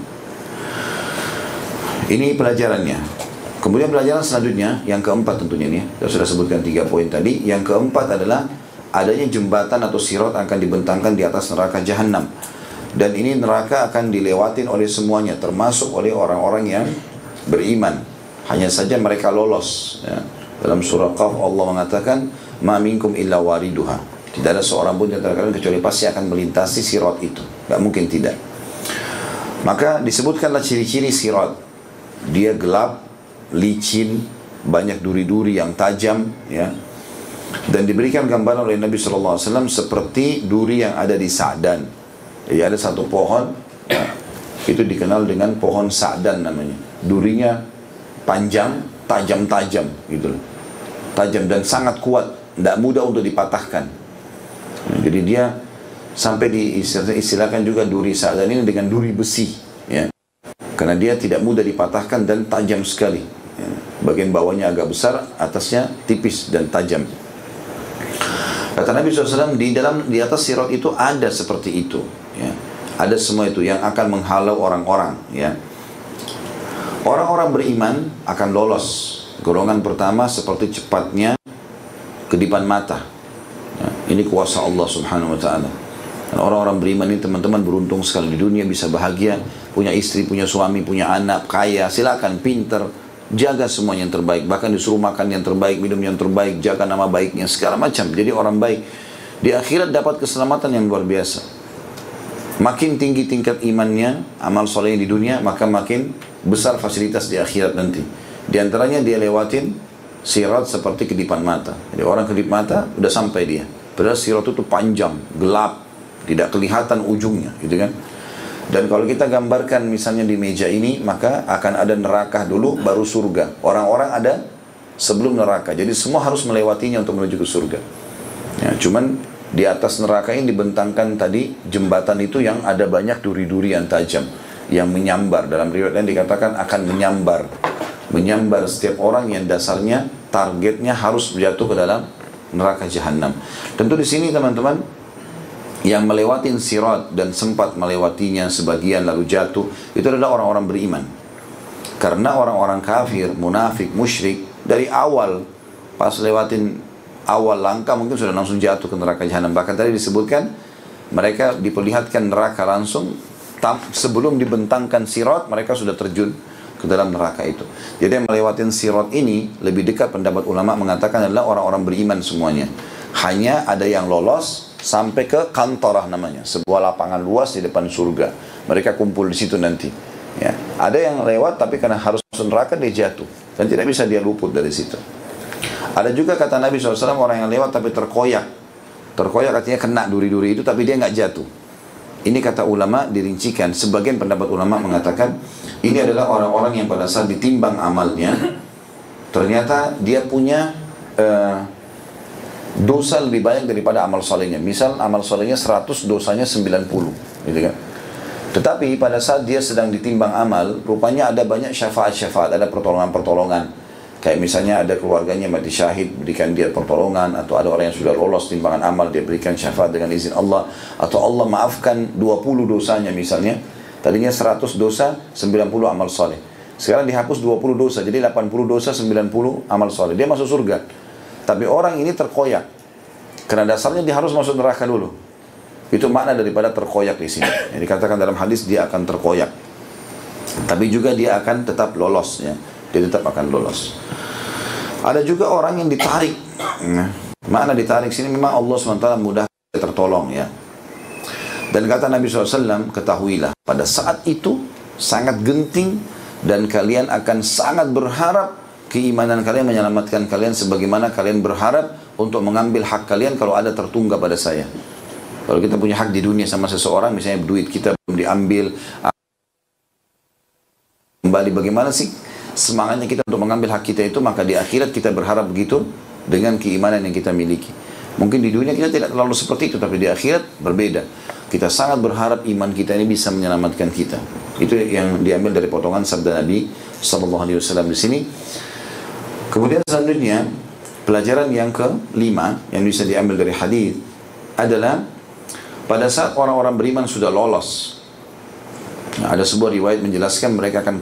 Ini pelajarannya. Kemudian pelajaran selanjutnya, yang keempat tentunya nih, saya sudah sebutkan 3 poin tadi. Yang keempat adalah adanya jembatan atau sirat akan dibentangkan di atas neraka jahanam. Dan ini neraka akan dilewatin oleh semuanya, termasuk oleh orang-orang yang beriman. Hanya saja mereka lolos. Ya. Dalam surah Qaf Allah mengatakan, ma minkum illa wariduha. Tidak ada seorang pun di antara kalian kecuali pasti akan melintasi sirat itu. Gak mungkin tidak. Maka disebutkanlah ciri-ciri sirat. Dia gelap, licin, banyak duri-duri yang tajam, ya. Dan diberikan gambaran oleh Nabi SAW seperti duri yang ada di Sa'dan. Jadi ada satu pohon, ya, itu dikenal dengan pohon Sa'dan namanya. Durinya panjang, tajam-tajam, gitu. Tajam dan sangat kuat, tidak mudah untuk dipatahkan. Jadi dia sampai diistilahkan juga duri Sa'dan ini dengan duri besi, ya. Karena dia tidak mudah dipatahkan dan tajam sekali. Ya. Bagian bawahnya agak besar, atasnya tipis dan tajam. Kata Nabi SAW, di atas sirat itu ada seperti itu, ya. Ada semua itu yang akan menghalau orang-orang, ya. Orang-orang beriman akan lolos. Golongan pertama seperti cepatnya kedipan mata, ya. Ini kuasa Allah Subhanahu Wa Taala. Dan orang-orang beriman ini teman-teman beruntung sekali di dunia, bisa bahagia, punya istri, punya suami, punya anak, kaya, silakan, pinter. Jaga semuanya yang terbaik, bahkan disuruh makan yang terbaik, minum yang terbaik, jaga nama baiknya, segala macam. Jadi orang baik di akhirat dapat keselamatan yang luar biasa. Makin tinggi tingkat imannya, amal soleh di dunia, maka makin besar fasilitas di akhirat nanti. Di antaranya dia lewatin sirat seperti kedipan mata. Jadi orang kedip mata udah sampai dia. Padahal sirat itu panjang, gelap, tidak kelihatan ujungnya, gitu kan? Dan kalau kita gambarkan misalnya di meja ini, maka akan ada neraka dulu, baru surga. Orang-orang ada sebelum neraka. Jadi semua harus melewatinya untuk menuju ke surga. Ya, cuman di atas neraka ini dibentangkan tadi jembatan itu yang ada banyak duri-duri yang tajam, yang menyambar. Dalam riwayat yang dikatakan akan menyambar setiap orang yang dasarnya targetnya harus jatuh ke dalam neraka jahanam. Tentu di sini teman-teman, yang melewatin sirat dan sempat melewatinya sebagian lalu jatuh, itu adalah orang-orang beriman. Karena orang-orang kafir, munafik, musyrik, dari awal pas lewatin awal langkah mungkin sudah langsung jatuh ke neraka jahanam. Bahkan tadi disebutkan mereka diperlihatkan neraka langsung sebelum dibentangkan sirat, mereka sudah terjun ke dalam neraka itu. Jadi yang melewatin sirat ini lebih dekat, pendapat ulama mengatakan adalah orang-orang beriman semuanya. Hanya ada yang lolos sampai ke kantorah namanya, sebuah lapangan luas di depan surga. Mereka kumpul di situ nanti. Ya. Ada yang lewat tapi karena harus masuk neraka dia jatuh dan tidak bisa dia luput dari situ. Ada juga kata Nabi SAW orang yang lewat tapi terkoyak. Terkoyak artinya kena duri-duri itu tapi dia nggak jatuh. Ini kata ulama dirincikan. Sebagian pendapat ulama mengatakan ini adalah orang-orang yang pada saat ditimbang amalnya ternyata dia punya dosa lebih banyak daripada amal solehnya. Misal amal solehnya 100, dosanya 90, gitu kan. Tetapi pada saat dia sedang ditimbang amal, rupanya ada banyak syafaat-syafaat, ada pertolongan-pertolongan. Kayak misalnya ada keluarganya mati syahid, berikan dia pertolongan, atau ada orang yang sudah lolos timbangan amal, dia berikan syafaat dengan izin Allah, atau Allah maafkan 20 dosanya misalnya. Tadinya 100 dosa, 90 amal soleh. Sekarang dihapus 20 dosa, jadi 80 dosa, 90 amal soleh. Dia masuk surga. Tapi orang ini terkoyak. Karena dasarnya dia harus masuk neraka dulu. Itu makna daripada terkoyak di sini. Yang dikatakan dalam hadis dia akan terkoyak. Tapi juga dia akan tetap lolos, ya. Dia tetap akan lolos. Ada juga orang yang ditarik. Makna ditarik sini memang Allah SWT mudah tertolong, ya. Dan kata Nabi SAW, ketahuilah pada saat itu sangat genting dan kalian akan sangat berharap keimanan kalian menyelamatkan kalian sebagaimana kalian berharap untuk mengambil hak kalian kalau ada tertunggak pada saya. Kalau kita punya hak di dunia sama seseorang, misalnya duit kita belum diambil, kembali bagaimana sih semangatnya kita untuk mengambil hak kita itu, maka di akhirat kita berharap begitu dengan keimanan yang kita miliki. Mungkin di dunia kita tidak terlalu seperti itu, tapi di akhirat berbeda. Kita sangat berharap iman kita ini bisa menyelamatkan kita. Itu yang diambil dari potongan sabda Nabi SAW di sini. Kemudian selanjutnya pelajaran yang kelima yang bisa diambil dari hadis adalah pada saat orang-orang beriman sudah lolos. Nah, ada sebuah riwayat menjelaskan mereka akan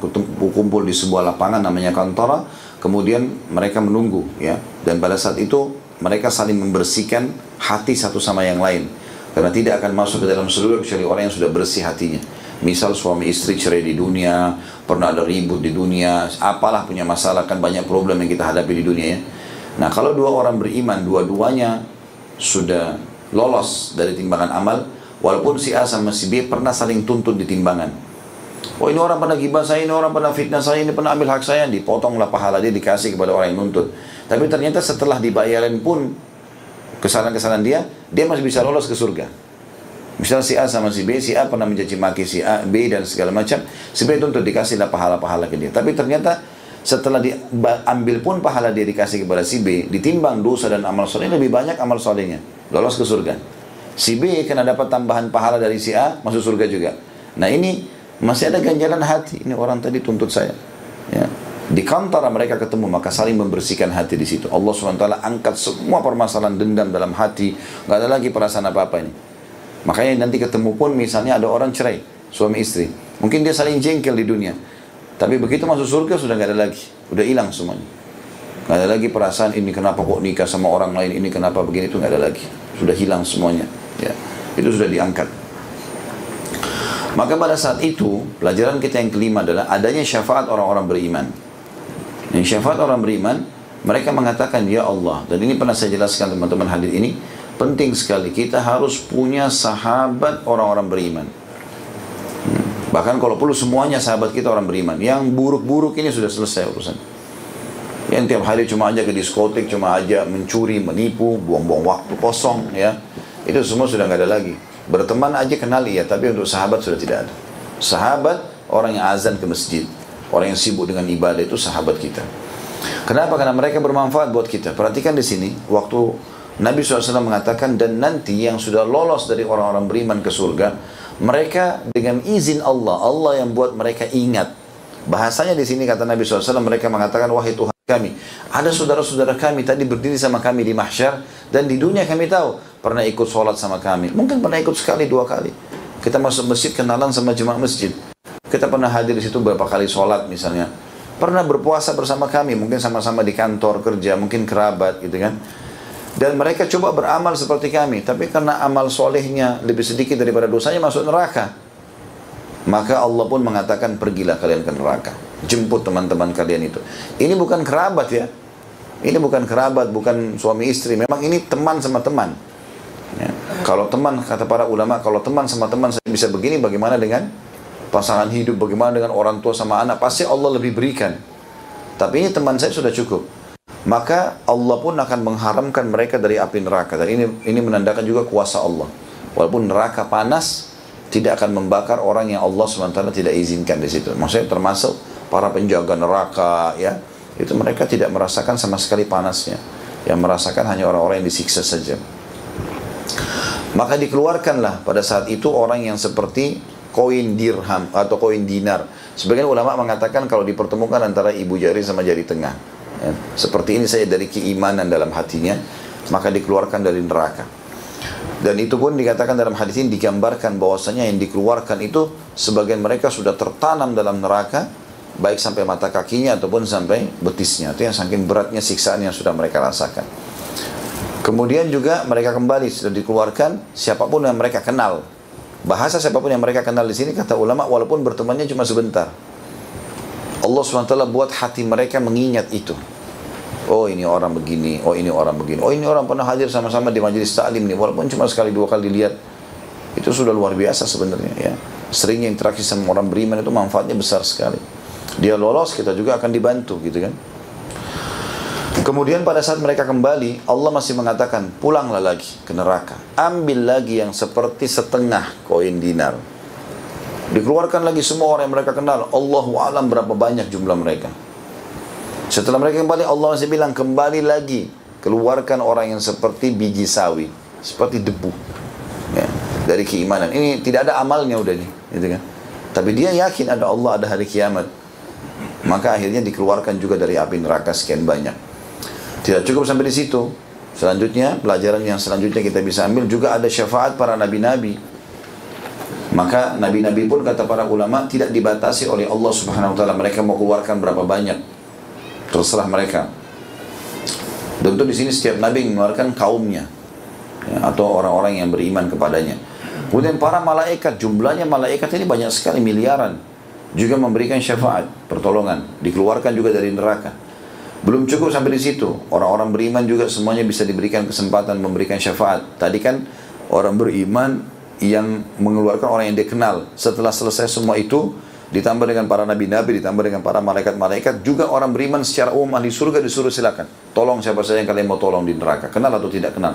kumpul di sebuah lapangan namanya kantara, kemudian mereka menunggu, ya. Dan pada saat itu mereka saling membersihkan hati satu sama yang lain. Karena tidak akan masuk ke dalam surga kecuali orang yang sudah bersih hatinya. Misal suami istri cerai di dunia, pernah ada ribut di dunia, apalah punya masalah, kan banyak problem yang kita hadapi di dunia, ya. Nah, kalau dua orang beriman, dua-duanya sudah lolos dari timbangan amal, walaupun si A sama si B pernah saling tuntut di timbangan. Oh, ini orang pernah gibah saya, ini orang pernah fitnah saya, ini pernah ambil hak saya, dipotonglah pahala dia, dikasih kepada orang yang nuntut. Tapi ternyata setelah dibayarin pun kesalahan-kesalahan dia masih bisa lolos ke surga. Misalnya si A sama si B, si A pernah mencaci maki si A, B dan segala macam, si B itu untuk dikasihlah pahala-pahala ke dia. Tapi ternyata setelah diambil pun pahala dia dikasih kepada si B, ditimbang dosa dan amal soleh, lebih banyak amal solehnya, lolos ke surga. Si B kena dapat tambahan pahala dari si A, masuk surga juga. Nah, ini masih ada ganjalan hati. Ini orang tadi tuntut saya, ya. Di kantara mereka ketemu, maka saling membersihkan hati di situ. Allah SWT angkat semua permasalahan dendam dalam hati, nggak ada lagi perasaan apa-apa ini. Makanya nanti ketemu pun misalnya ada orang cerai, suami istri. Mungkin dia saling jengkel di dunia. Tapi begitu masuk surga sudah nggak ada lagi. Udah hilang semuanya. Nggak ada lagi perasaan ini kenapa kok nikah sama orang lain, ini kenapa begini, itu nggak ada lagi. Sudah hilang semuanya. Ya. Itu sudah diangkat. Maka pada saat itu, pelajaran kita yang kelima adalah adanya syafaat orang-orang beriman. Yang syafaat orang beriman, mereka mengatakan, ya Allah. Dan ini pernah saya jelaskan teman-teman hadir ini. Penting sekali, kita harus punya sahabat orang-orang beriman. Bahkan kalau perlu semuanya sahabat kita orang beriman. Yang buruk-buruk ini sudah selesai urusan. Yang tiap hari cuma aja ke diskotik, cuma aja mencuri, menipu, buang-buang waktu kosong, ya. Itu semua sudah nggak ada lagi. Berteman aja kenali, ya, tapi untuk sahabat sudah tidak ada. Sahabat, orang yang azan ke masjid, orang yang sibuk dengan ibadah itu sahabat kita. Kenapa? Karena mereka bermanfaat buat kita. Perhatikan di sini, waktu Nabi SAW mengatakan, dan nanti yang sudah lolos dari orang-orang beriman ke surga, mereka dengan izin Allah, Allah yang buat mereka ingat. Bahasanya di sini kata Nabi SAW, mereka mengatakan, wahai Tuhan kami, ada saudara-saudara kami tadi berdiri sama kami di mahsyar, dan di dunia kami tahu pernah ikut sholat sama kami, mungkin pernah ikut sekali dua kali, kita masuk masjid kenalan sama jemaah masjid, kita pernah hadir di situ berapa kali sholat misalnya, pernah berpuasa bersama kami, mungkin sama-sama di kantor kerja, mungkin kerabat gitu kan, dan mereka coba beramal seperti kami, tapi karena amal solehnya lebih sedikit daripada dosanya, masuk neraka. Maka Allah pun mengatakan, pergilah kalian ke neraka, jemput teman-teman kalian itu. Ini bukan kerabat ya, ini bukan kerabat, bukan suami istri, memang ini teman sama teman ya. Kalau teman, kata para ulama, kalau teman sama teman saya bisa begini, bagaimana dengan pasangan hidup, bagaimana dengan orang tua sama anak, pasti Allah lebih berikan. Tapi ini teman saya sudah cukup. Maka Allah pun akan mengharamkan mereka dari api neraka. Dan ini menandakan juga kuasa Allah. Walaupun neraka panas, tidak akan membakar orang yang Allah SWT tidak izinkan di situ. Maksudnya termasuk para penjaga neraka ya, itu mereka tidak merasakan sama sekali panasnya. Yang merasakan hanya orang-orang yang disiksa saja. Maka dikeluarkanlah pada saat itu orang yang seperti koin dirham atau koin dinar. Sebagian ulama mengatakan kalau dipertemukan antara ibu jari sama jari tengah ya, seperti ini saya dari keimanan dalam hatinya, maka dikeluarkan dari neraka. Dan itu pun dikatakan dalam hadis ini, digambarkan bahwasanya yang dikeluarkan itu sebagian mereka sudah tertanam dalam neraka, baik sampai mata kakinya ataupun sampai betisnya. Itu yang saking beratnya siksaan yang sudah mereka rasakan. Kemudian juga mereka kembali sudah dikeluarkan siapapun yang mereka kenal. Bahasa siapapun yang mereka kenal di sini kata ulama, walaupun bertemannya cuma sebentar, Allah SWT buat hati mereka mengingat itu. Oh ini orang begini, oh ini orang begini, oh ini orang pernah hadir sama-sama di majelis ta'lim nih, walaupun cuma sekali dua kali dilihat, itu sudah luar biasa sebenarnya ya. Seringnya interaksi sama orang beriman itu manfaatnya besar sekali. Dia lolos, kita juga akan dibantu gitu kan. Kemudian pada saat mereka kembali, Allah masih mengatakan, pulanglah lagi ke neraka, ambil lagi yang seperti setengah koin dinar. Dikeluarkan lagi semua orang yang mereka kenal, Allahu a'lam berapa banyak jumlah mereka. Setelah mereka kembali, Allah masih bilang, kembali lagi, keluarkan orang yang seperti biji sawi, seperti debu ya, dari keimanan. Ini tidak ada amalnya udah nih gitu kan. Tapi dia yakin ada Allah, ada hari kiamat. Maka akhirnya dikeluarkan juga dari api neraka sekian banyak. Tidak cukup sampai di situ. Selanjutnya, pelajaran yang selanjutnya kita bisa ambil, juga ada syafaat para nabi-nabi. Maka nabi-nabi pun kata para ulama tidak dibatasi oleh Allah Subhanahu wa taala, mereka mau keluarkan berapa banyak, terserah mereka. Tentu di sini setiap nabi mengeluarkan kaumnya ya, atau orang-orang yang beriman kepadanya. Kemudian para malaikat, jumlahnya malaikat ini banyak sekali, miliaran, juga memberikan syafaat, pertolongan, dikeluarkan juga dari neraka. Belum cukup sampai di situ, orang-orang beriman juga semuanya bisa diberikan kesempatan memberikan syafaat. Tadi kan orang beriman yang mengeluarkan orang yang dia kenal. Setelah selesai semua itu, ditambah dengan para nabi-nabi, ditambah dengan para malaikat-malaikat, juga orang beriman secara umum ahli surga disuruh silakan. Tolong siapa saja yang kalian mau tolong di neraka, kenal atau tidak kenal.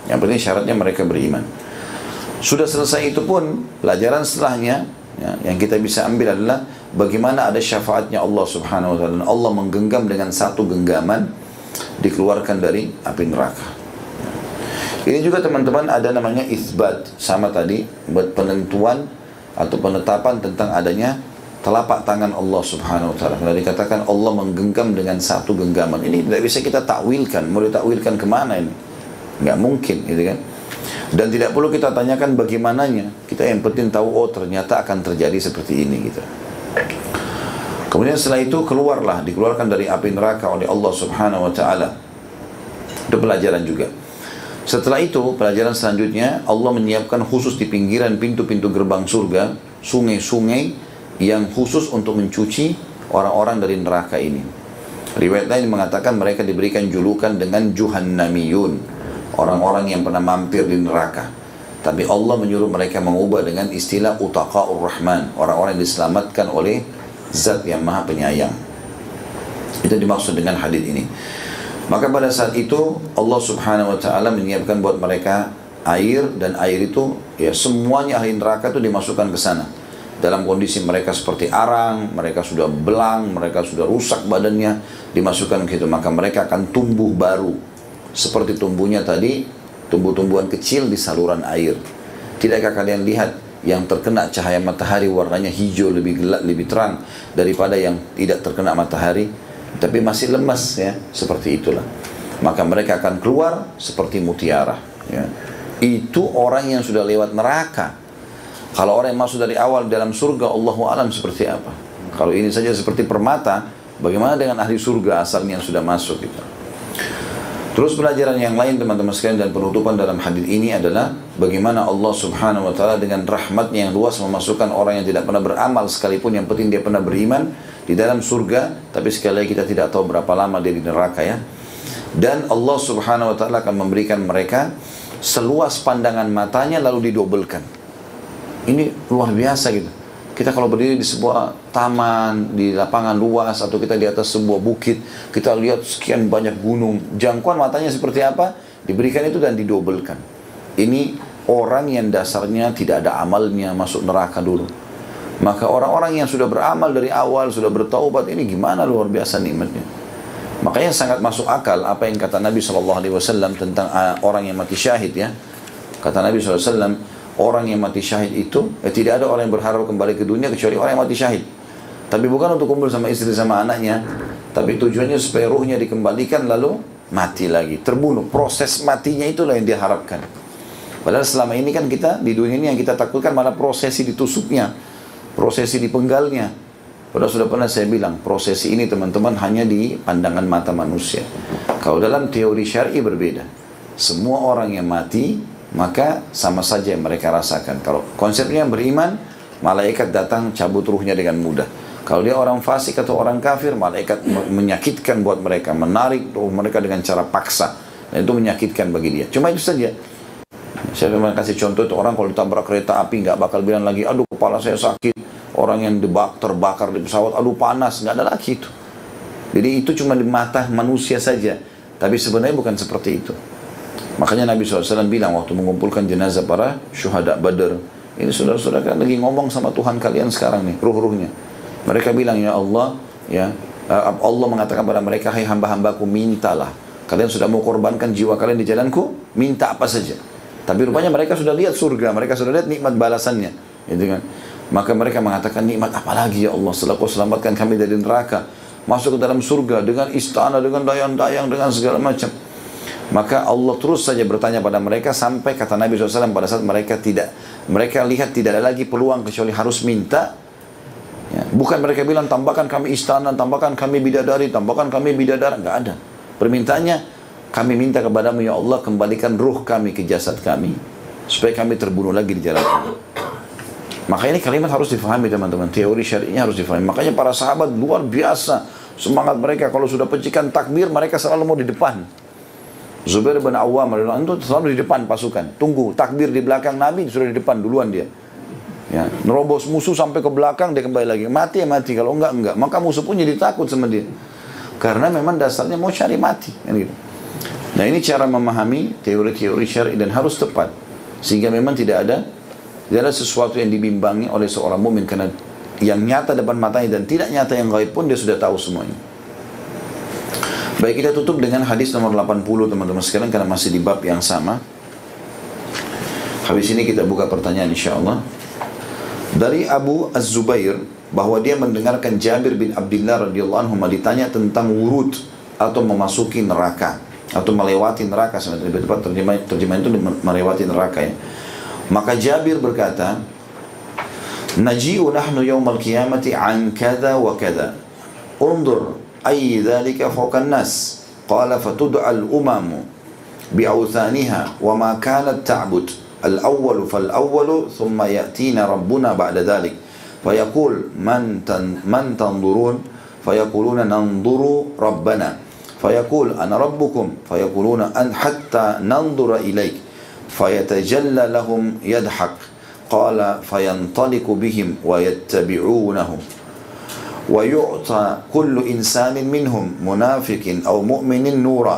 Yang penting syaratnya mereka beriman. Sudah selesai itu pun, pelajaran setelahnya ya, yang kita bisa ambil adalah bagaimana ada syafaatnya Allah Subhanahu wa taala. Allah menggenggam dengan satu genggaman, dikeluarkan dari api neraka. Ini juga teman-teman ada namanya itsbat, sama tadi buat penentuan atau penetapan tentang adanya telapak tangan Allah Subhanahu wa taala. Kalau dikatakan Allah menggenggam dengan satu genggaman, ini tidak bisa kita takwilkan. Mau ditakwilkan kemana ini? Nggak mungkin, gitu kan? Dan tidak perlu kita tanyakan bagaimananya. Kita yang penting tahu, oh ternyata akan terjadi seperti ini, gitu. Kemudian setelah itu dikeluarkan dari api neraka oleh Allah Subhanahu wa taala. Itu pelajaran juga. Setelah itu, pelajaran selanjutnya, Allah menyiapkan khusus di pinggiran pintu-pintu gerbang surga, sungai-sungai yang khusus untuk mencuci orang-orang dari neraka ini. Riwayat lain mengatakan mereka diberikan julukan dengan Juhannamiyun, orang-orang yang pernah mampir di neraka. Tapi Allah menyuruh mereka mengubah dengan istilah Utaqa'ur Rahman, orang-orang yang diselamatkan oleh Zat yang Maha Penyayang. Itu dimaksud dengan hadis ini. Maka pada saat itu Allah Subhanahu wa taala menyiapkan buat mereka air, dan air itu ya semuanya ahli neraka itu dimasukkan ke sana. dalam kondisi mereka seperti arang, mereka sudah belang, mereka sudah rusak badannya, dimasukkan ke situ, maka mereka akan tumbuh baru. Seperti tumbuhnya tadi, tumbuh-tumbuhan kecil di saluran air. Tidakkah kalian lihat yang terkena cahaya matahari warnanya hijau lebih gelap, lebih terang daripada yang tidak terkena matahari, tapi masih lemas ya, seperti itulah. Maka mereka akan keluar seperti mutiara ya. Itu orang yang sudah lewat neraka. Kalau orang yang masuk dari awal dalam surga, Allahu a'lam seperti apa. Kalau ini saja seperti permata, bagaimana dengan ahli surga asalnya yang sudah masuk gitu. Terus pelajaran yang lain teman-teman sekalian dan penutupan dalam hadis ini adalah bagaimana Allah Subhanahu wa taala dengan rahmatnya yang luas memasukkan orang yang tidak pernah beramal sekalipun, yang penting dia pernah beriman, di dalam surga. Tapi sekali lagi kita tidak tahu berapa lama dia di neraka ya. Dan Allah Subhanahu wa taala akan memberikan mereka seluas pandangan matanya lalu didobelkan. Ini luar biasa gitu. Kita kalau berdiri di sebuah taman, di lapangan luas, atau kita di atas sebuah bukit, kita lihat sekian banyak gunung, jangkauan matanya seperti apa, diberikan itu dan didobelkan. Ini orang yang dasarnya tidak ada amalnya masuk neraka dulu. Maka orang-orang yang sudah beramal dari awal, sudah bertaubat, ini gimana luar biasa nikmatnya. Makanya sangat masuk akal apa yang kata Nabi SAW tentang orang yang mati syahid ya. Kata Nabi SAW, orang yang mati syahid itu, tidak ada orang yang berharap kembali ke dunia kecuali orang yang mati syahid. Tapi bukan untuk kumpul sama istri sama anaknya, tapi tujuannya supaya ruhnya dikembalikan lalu mati lagi, terbunuh. Proses matinya itulah yang dia harapkan. Padahal selama ini kan kita di dunia ini yang kita takutkan malah prosesi ditusuknya, prosesi dipenggalnya. Padahal sudah pernah saya bilang, prosesi ini teman-teman hanya di pandangan mata manusia. Kalau dalam teori syar'i berbeda. Semua orang yang mati maka sama saja yang mereka rasakan. Kalau konsepnya beriman, malaikat datang cabut ruhnya dengan mudah. Kalau dia orang fasik atau orang kafir, malaikat menyakitkan buat mereka, menarik ruh mereka dengan cara paksa, dan itu menyakitkan bagi dia. Cuma itu saja. Saya memang kasih contoh itu, orang kalau ditabrak kereta api nggak bakal bilang lagi, aduh kepala saya sakit. Orang yang terbakar di pesawat, aduh panas, nggak ada lagi itu. Jadi itu cuma di mata manusia saja, tapi sebenarnya bukan seperti itu. Makanya Nabi SAW bilang waktu mengumpulkan jenazah para syuhada Badar, ini saudara-saudara kan lagi ngomong sama Tuhan kalian sekarang nih, ruh-ruhnya. Mereka bilang, ya Allah, ya Allah mengatakan pada mereka, hai hamba-hambaku, mintalah. Kalian sudah mau korbankan jiwa kalian di jalanku, minta apa saja. Tapi rupanya mereka sudah lihat surga, mereka sudah lihat nikmat balasannya, gitu kan. Maka mereka mengatakan, nikmat apa lagi ya Allah, setelah kau selamatkan kami dari neraka, masuk ke dalam surga dengan istana, dengan dayang-dayang, dengan segala macam. Maka Allah terus saja bertanya pada mereka sampai kata Nabi SAW pada saat mereka lihat tidak ada lagi peluang kecuali harus minta. Ya, bukan mereka bilang tambahkan kami istana, tambahkan kami bidadari, tambahkan kami bidadara, nggak ada. Permintaannya, kami minta kepadamu ya Allah, kembalikan ruh kami ke jasad kami supaya kami terbunuh lagi di jalan ini. Maka ini kalimat harus difahami teman-teman, teori syari'nya harus difahami. Makanya para sahabat luar biasa semangat mereka, kalau sudah pecikan takbir mereka selalu mau di depan. Zubair bin Awwam itu selalu di depan pasukan, tunggu takbir di belakang Nabi, sudah di depan duluan dia. Ya, nerobos musuh sampai ke belakang, dia kembali lagi, mati ya mati, kalau enggak, maka musuh pun jadi takut sama dia, karena memang dasarnya mau cari mati kan gitu. Nah ini cara memahami teori-teori syar'i dan harus tepat, sehingga memang tidak ada sesuatu yang dibimbangi oleh seorang mukmin, karena yang nyata depan matanya dan tidak nyata yang gaib pun dia sudah tahu semuanya. Baik, kita tutup dengan hadis nomor 80 teman-teman sekalian, karena masih di bab yang sama. Habis ini kita buka pertanyaan insyaAllah. Dari Abu Az-Zubair, bahwa dia mendengarkan Jabir bin Abdullah radhiyallahu anhu ditanya tentang wurud atau memasuki neraka atau melewati neraka. Sebenarnya lebih tepat terjemahan itu melewati neraka ya. Maka Jabir berkata, naji'u nahnu yawmal qiyamati an kada wa kada, undur أي ذلك فوق الناس قال فتدعى الأمم بأوثانها وما كانت تعبد الأول فالأول ثم يأتينا ربنا بعد ذلك فيقول من تنظرون فيقولون ننظر ربنا فيقول أنا ربكم فيقولون أن حتى ننظر إليك فيتجلى لهم يضحك قال فينطلق بهم ويتبعونه ويعطى كل إنسان منهم منافق أو مؤمن نورا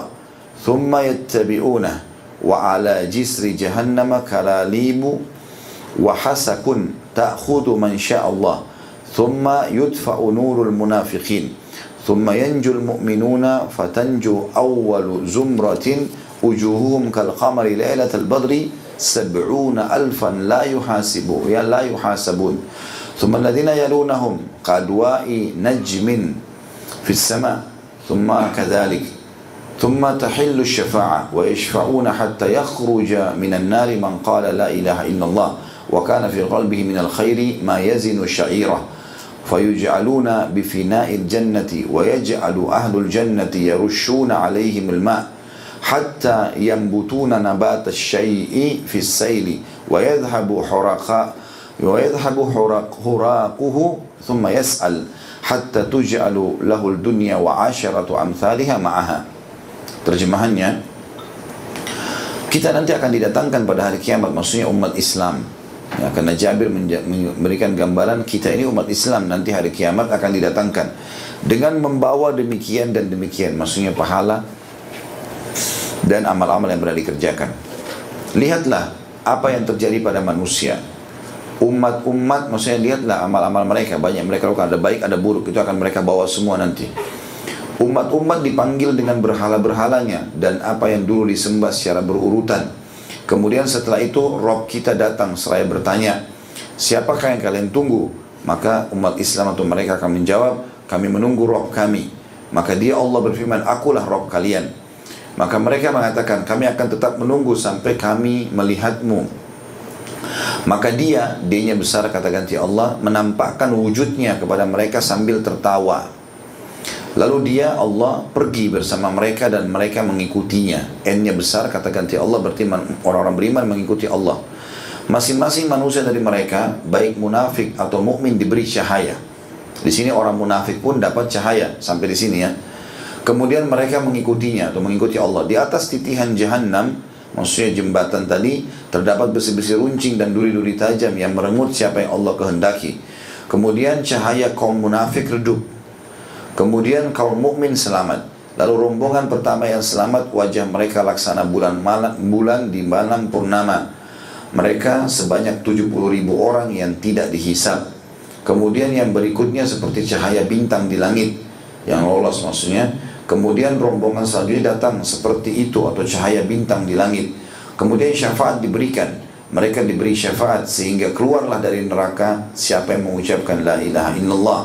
ثم يتبعونه وعلى جسر جهنم كلاليب وحسك ta'khudhu man sya'allah thumma yudfa'u nurul munafiqin thumma yanjul mu'minuna fatanju awwalu zumratin wujuhuhum kal qamari lailatal badri sab'una alfan la yuhasabun thumma alladhina yalunahum qadwa'i najmin fis sama thumma kadhalik ثم تحل الشفاعة ويشفعون حتى يخرج من النار من قال لا إله إلا الله وكان في قلبه من الخير ما يزن الشعيرة فيجعلون بفناء الجنة ويجعل أهل الجنة يرشون عليهم الماء حتى ينبتون نبات الشيء في السيل ويذهب حراقه ثم يسأل حتى تجعل له الدنيا وعشرة أمثالها معها. Terjemahannya, kita nanti akan didatangkan pada hari kiamat, maksudnya umat Islam. Ya, karena Jabir memberikan gambaran kita ini umat Islam nanti hari kiamat akan didatangkan dengan membawa demikian dan demikian, maksudnya pahala dan amal-amal yang pernah dikerjakan. Lihatlah apa yang terjadi pada manusia. Umat-umat, maksudnya lihatlah amal-amal mereka, banyak mereka lakukan, ada baik ada buruk, itu akan mereka bawa semua nanti. Umat-umat dipanggil dengan berhala-berhalanya dan apa yang dulu disembah secara berurutan. Kemudian setelah itu Rabb kita datang seraya bertanya, siapakah yang kalian tunggu? Maka umat Islam atau mereka akan menjawab, kami menunggu Rabb kami. Maka dia Allah berfirman, akulah Rabb kalian. Maka mereka mengatakan, kami akan tetap menunggu sampai kami melihatmu. Maka dia-nya besar kata ganti Allah, menampakkan wujudnya kepada mereka sambil tertawa. Lalu dia, Allah, pergi bersama mereka dan mereka mengikutinya. N-nya besar, kata ganti Allah, berarti orang-orang beriman mengikuti Allah. Masing-masing manusia dari mereka, baik munafik atau mukmin, diberi cahaya. Di sini orang munafik pun dapat cahaya, sampai di sini ya. Kemudian mereka mengikutinya atau mengikuti Allah. Di atas titihan Jahannam, maksudnya jembatan tadi, terdapat besi-besi runcing dan duri-duri tajam yang merenggut siapa yang Allah kehendaki. Kemudian cahaya kaum munafik redup. Kemudian kaum mukmin selamat. Lalu rombongan pertama yang selamat, wajah mereka laksana bulan di malam purnama. Mereka sebanyak 70.000 orang yang tidak dihisab. Kemudian yang berikutnya seperti cahaya bintang di langit, yang lolos maksudnya. Kemudian rombongan selanjutnya datang seperti itu atau cahaya bintang di langit. Kemudian syafaat diberikan. Mereka diberi syafaat sehingga keluarlah dari neraka siapa yang mengucapkan la ilaha illallah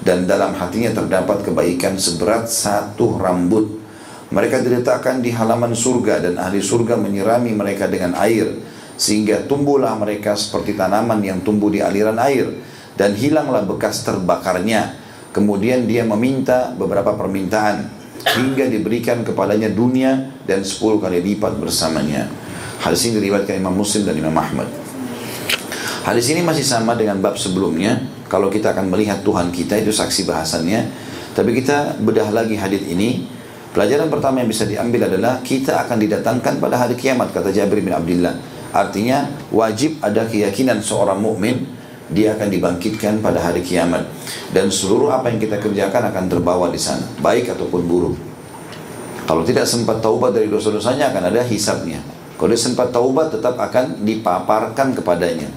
dan dalam hatinya terdapat kebaikan seberat satu rambut. Mereka diletakkan di halaman surga dan ahli surga menyirami mereka dengan air sehingga tumbuhlah mereka seperti tanaman yang tumbuh di aliran air dan hilanglah bekas terbakarnya. Kemudian dia meminta beberapa permintaan hingga diberikan kepadanya dunia dan 10 kali lipat bersamanya. Hadis ini diriwayatkan Imam Muslim dan Imam Ahmad. Hadis ini masih sama dengan bab sebelumnya. Kalau kita akan melihat Tuhan kita, itu saksi bahasannya. Tapi kita bedah lagi hadis ini. Pelajaran pertama yang bisa diambil adalah kita akan didatangkan pada hari kiamat, kata Jabir bin Abdullah. Artinya wajib ada keyakinan seorang mukmin dia akan dibangkitkan pada hari kiamat dan seluruh apa yang kita kerjakan akan terbawa di sana, baik ataupun buruk. Kalau tidak sempat taubat dari dosa-dosanya akan ada hisabnya. Kalau dia sempat taubat tetap akan dipaparkan kepadanya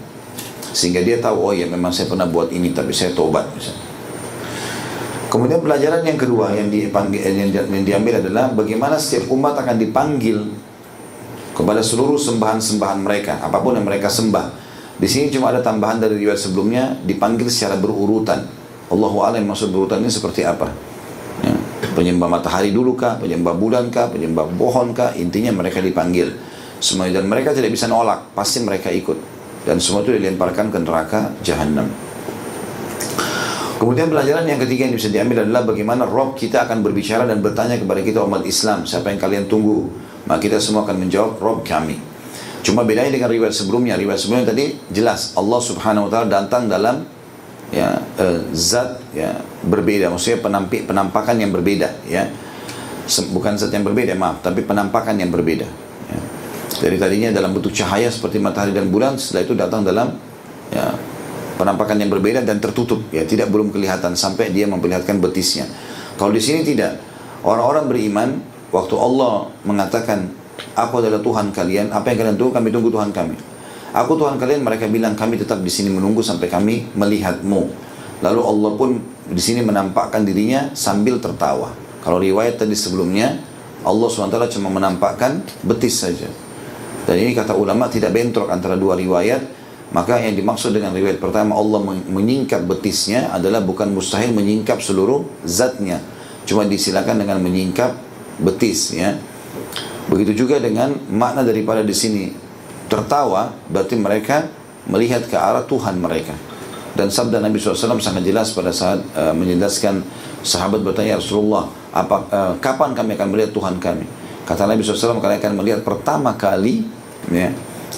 sehingga dia tahu, oh ya memang saya pernah buat ini tapi saya taubat misalnya. Kemudian pelajaran yang kedua yang diambil adalah bagaimana setiap umat akan dipanggil kepada seluruh sembahan-sembahan mereka, apapun yang mereka sembah. Di sini cuma ada tambahan dari riwayat sebelumnya, dipanggil secara berurutan. Allahu a'lam maksud berurutan ini seperti apa. Ya, penyembah matahari dulu kah, penyembah bulan kah, penyembah pohon kah, intinya mereka dipanggil. Semua dan mereka tidak bisa nolak, pasti mereka ikut. Dan semua itu dilemparkan ke neraka Jahannam. Kemudian pelajaran yang ketiga yang bisa diambil adalah bagaimana Rabb kita akan berbicara dan bertanya kepada kita umat Islam, siapa yang kalian tunggu? Maka kita semua akan menjawab, Rabb kami. Cuma bedanya dengan riwayat sebelumnya. Riwayat sebelumnya tadi jelas Allah Subhanahu wa taala datang dalam zat berbeda, maksudnya penampakan yang berbeda ya. Bukan zat yang berbeda, maaf, tapi penampakan yang berbeda ya. Dari tadinya dalam bentuk cahaya seperti matahari dan bulan, setelah itu datang dalam penampakan yang berbeda dan tertutup ya, tidak belum kelihatan sampai dia memperlihatkan betisnya. Kalau di sini tidak. Orang-orang beriman waktu Allah mengatakan aku adalah Tuhan kalian, apa yang kalian tunggu? Kami tunggu Tuhan kami. Aku Tuhan kalian, mereka bilang kami tetap di sini menunggu sampai kami melihatmu. Lalu Allah pun di sini menampakkan dirinya sambil tertawa. Kalau riwayat tadi sebelumnya Allah SWT cuma menampakkan betis saja. Dan ini kata ulama tidak bentrok antara dua riwayat. Maka yang dimaksud dengan riwayat pertama Allah menyingkap betisnya adalah bukan mustahil menyingkap seluruh zatnya. Cuma disilakan dengan menyingkap betis, ya. Begitu juga dengan makna daripada di sini tertawa, berarti mereka melihat ke arah Tuhan mereka. Dan sabda Nabi SAW sangat jelas pada saat menjelaskan sahabat bertanya, Rasulullah, kapan kami akan melihat Tuhan kami? Kata Nabi SAW, kalian akan melihat pertama kali, ya,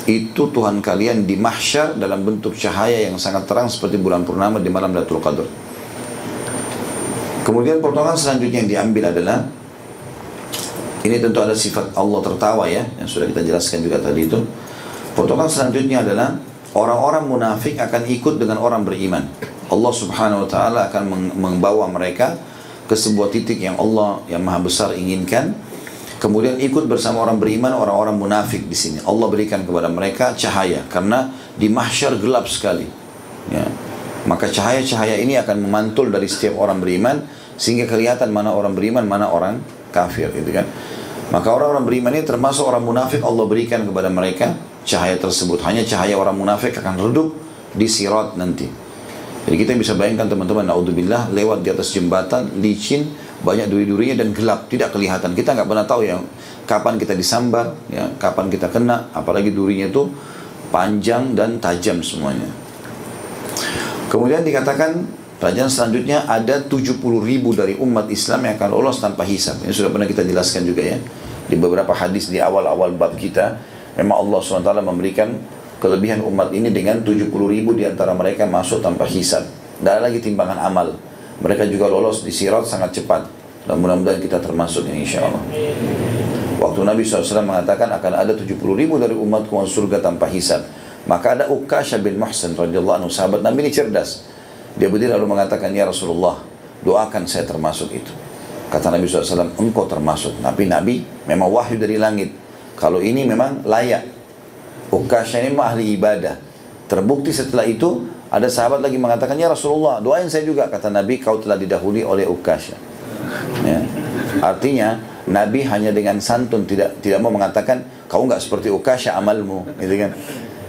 itu Tuhan kalian di mahsyar dalam bentuk cahaya yang sangat terang seperti bulan purnama di malam Lailatul Qadar. Kemudian potongan selanjutnya yang diambil adalah, ini tentu ada sifat Allah tertawa, ya, yang sudah kita jelaskan juga tadi itu. Potongan selanjutnya adalah orang-orang munafik akan ikut dengan orang beriman. Allah Subhanahu wa taala akan membawa mereka ke sebuah titik yang Allah yang Maha Besar inginkan. Kemudian ikut bersama orang beriman, orang-orang munafik di sini. Allah berikan kepada mereka cahaya karena di mahsyar gelap sekali. Ya. Maka cahaya-cahaya ini akan memantul dari setiap orang beriman sehingga kelihatan mana orang beriman, mana orang kafir, gitu kan. Maka orang-orang beriman ini termasuk orang munafik, Allah berikan kepada mereka cahaya tersebut. Hanya cahaya orang munafik akan redup di sirat nanti. Jadi kita bisa bayangkan teman-teman, naudzubillah, lewat di atas jembatan licin, banyak duri-durinya dan gelap, tidak kelihatan. Kita nggak pernah tahu ya kapan kita disambar, ya, kapan kita kena, apalagi durinya itu panjang dan tajam semuanya. Kemudian dikatakan pelajaran selanjutnya ada 70.000 dari umat Islam yang akan lolos tanpa hisab. Ini sudah pernah kita jelaskan juga, ya, di beberapa hadis di awal-awal bab kita. Memang Allah SWT memberikan kelebihan umat ini dengan 70.000 di antara mereka masuk tanpa hisab. Tidak ada lagi timbangan amal. Mereka juga lolos di sirat sangat cepat. Dan mudah-mudahan kita termasuk ini, insya Allah. Waktu Nabi SAW mengatakan akan ada 70.000 dari umatku masuk surga tanpa hisab, maka ada Uqashah bin Muhsin radhiyallahu anhu, sahabat Nabi ini cerdas. Dia berdiri lalu mengatakan, ya Rasulullah, doakan saya termasuk itu. Kata Nabi SAW, engkau termasuk. Tapi Nabi memang wahyu dari langit. Kalau ini memang layak. Uqashah ini memang ahli ibadah. Terbukti setelah itu, ada sahabat lagi mengatakan, ya Rasulullah, doain saya juga. Kata Nabi, kau telah didahului oleh Uqashah. Ya. Artinya, Nabi hanya dengan santun tidak mau mengatakan, kau enggak seperti Uqashah amalmu. Gitu kan?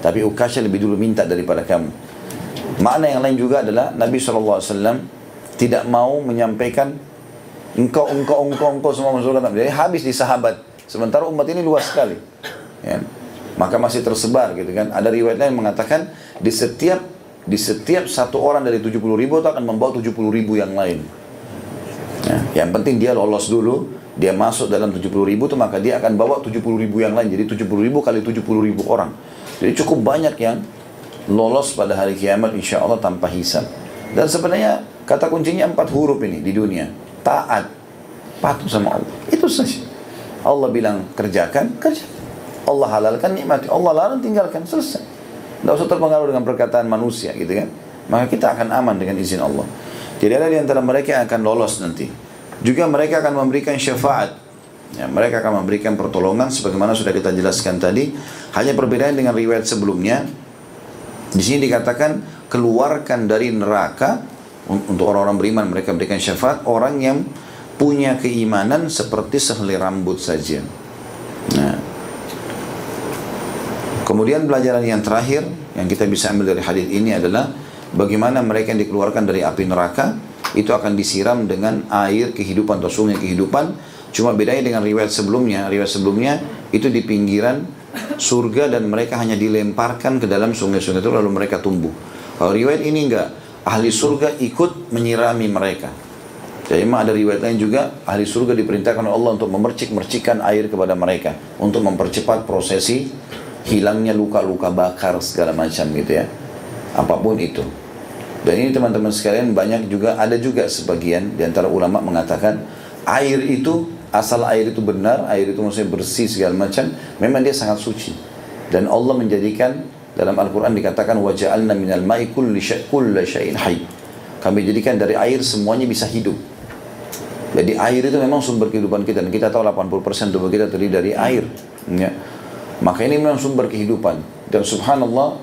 Tapi Uqashah lebih dulu minta daripada kamu. Makna yang lain juga adalah Nabi SAW tidak mau menyampaikan engkau semua masuk surga. Jadi habis di sahabat. Sementara umat ini luas sekali, ya. Maka masih tersebar, gitu kan. Ada riwayat lain mengatakan di setiap satu orang dari 70.000 itu akan membawa 70.000 yang lain, ya. Yang penting dia lolos dulu, dia masuk dalam 70.000 itu, maka dia akan bawa 70.000 yang lain. Jadi 70.000 kali 70.000 orang. Jadi cukup banyak yang lolos pada hari kiamat insya Allah tanpa hisab. Dan sebenarnya kata kuncinya 4 huruf ini di dunia. Taat, patuh sama Allah. Itu saja. Allah bilang kerjakan, kerjakan. Allah halalkan, nikmati. Allah larang, tinggalkan. Selesai. Tidak usah terpengaruh dengan perkataan manusia, gitu kan. Maka kita akan aman dengan izin Allah. Jadi ada di antara mereka yang akan lolos nanti. Juga mereka akan memberikan syafaat. Ya, mereka akan memberikan pertolongan sebagaimana sudah kita jelaskan tadi. Hanya perbedaan dengan riwayat sebelumnya. Di sini dikatakan keluarkan dari neraka untuk orang-orang beriman, mereka berikan syafaat orang yang punya keimanan seperti sehelai rambut saja. Nah, kemudian pelajaran yang terakhir yang kita bisa ambil dari hadis ini adalah bagaimana mereka yang dikeluarkan dari api neraka itu akan disiram dengan air kehidupan atau sungai kehidupan. Cuma bedanya dengan riwayat sebelumnya. Riwayat sebelumnya itu di pinggiran surga dan mereka hanya dilemparkan ke dalam sungai-sungai itu lalu mereka tumbuh. Kalau riwayat ini enggak, ahli surga ikut menyirami mereka. Jadi memang ada riwayat lain juga, ahli surga diperintahkan oleh Allah untuk memercik-mercikan air kepada mereka untuk mempercepat prosesi hilangnya luka-luka bakar segala macam, gitu ya. Apapun itu. Dan ini teman-teman sekalian, banyak juga, ada juga sebagian di antara ulama mengatakan air itu, asal air itu benar, air itu maksudnya bersih segala macam, memang dia sangat suci. Dan Allah menjadikan, dalam Al-Quran dikatakan waja'alna minal ma'i kulli syai'in hayy. Kami jadikan dari air semuanya bisa hidup. Jadi air itu memang sumber kehidupan kita, dan kita tahu 80% tubuh kita terdiri dari air, ya. Maka ini memang sumber kehidupan. Dan subhanallah,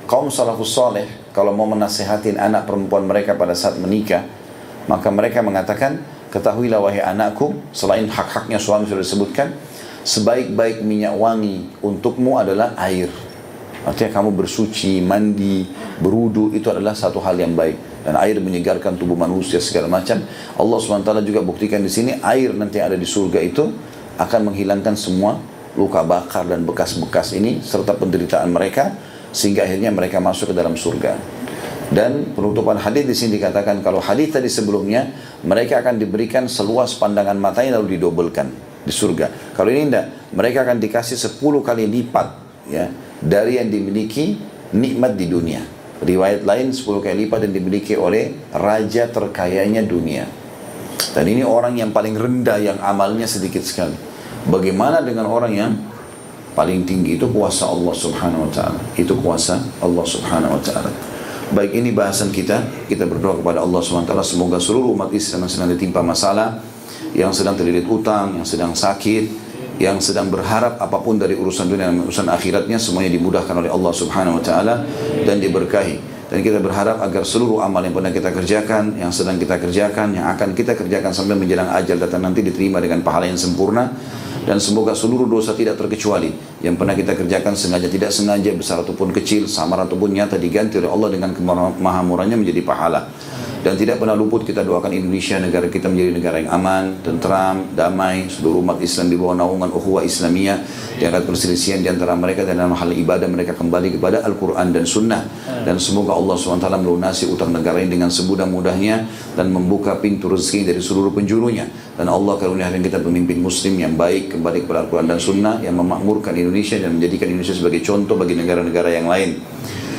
kaum salafus saleh kalau mau menasehatin anak perempuan mereka pada saat menikah, maka mereka mengatakan, ketahuilah wahai anakku, selain hak-haknya suami sudah disebutkan, sebaik-baik minyak wangi untukmu adalah air. Artinya kamu bersuci, mandi, berudu, itu adalah satu hal yang baik. Dan air menyegarkan tubuh manusia segala macam. Allah SWT juga buktikan di sini, air nanti yang ada di surga itu akan menghilangkan semua luka bakar dan bekas-bekas ini serta penderitaan mereka, sehingga akhirnya mereka masuk ke dalam surga. Dan penutupan hadis di sini dikatakan, kalau hadis tadi sebelumnya, mereka akan diberikan seluas pandangan matanya lalu didobelkan di surga. Kalau ini tidak, mereka akan dikasih 10 kali lipat ya dari yang dimiliki nikmat di dunia. Riwayat lain 10 kali lipat yang dimiliki oleh raja terkayanya dunia. Dan ini orang yang paling rendah, yang amalnya sedikit sekali. Bagaimana dengan orang yang paling tinggi? Itu kuasa Allah Subhanahu wa ta'ala. Itu kuasa Allah Subhanahu wa ta'ala. Baik, ini bahasan kita. Kita berdoa kepada Allah Subhanahu wa ta'ala, semoga seluruh umat Islam yang sedang ditimpa masalah, yang sedang terlilit utang, yang sedang sakit, yang sedang berharap apapun dari urusan dunia dan urusan akhiratnya, semuanya dimudahkan oleh Allah Subhanahu wa ta'ala dan diberkahi. Dan kita berharap agar seluruh amal yang pernah kita kerjakan, yang sedang kita kerjakan, yang akan kita kerjakan sampai menjelang ajal datang nanti diterima dengan pahala yang sempurna. Dan semoga seluruh dosa tidak terkecuali yang pernah kita kerjakan, sengaja tidak sengaja, besar ataupun kecil, samar ataupun nyata, diganti oleh Allah dengan kemahamurahnya menjadi pahala. Dan tidak pernah luput kita doakan Indonesia, negara kita menjadi negara yang aman, tentram, damai, seluruh umat Islam di bawah naungan ukhuwah Islamiyah, diangkat perselisihan di antara mereka, dan dalam hal ibadah mereka kembali kepada Al-Quran dan Sunnah. Dan semoga Allah SWT melunasi utang negara ini dengan semudah-mudahnya dan membuka pintu rezeki dari seluruh penjurunya. Dan Allah karuniakan kita pemimpin muslim yang baik, kembali kepada Al-Quran dan Sunnah, yang memakmurkan Indonesia dan menjadikan Indonesia sebagai contoh bagi negara-negara yang lain.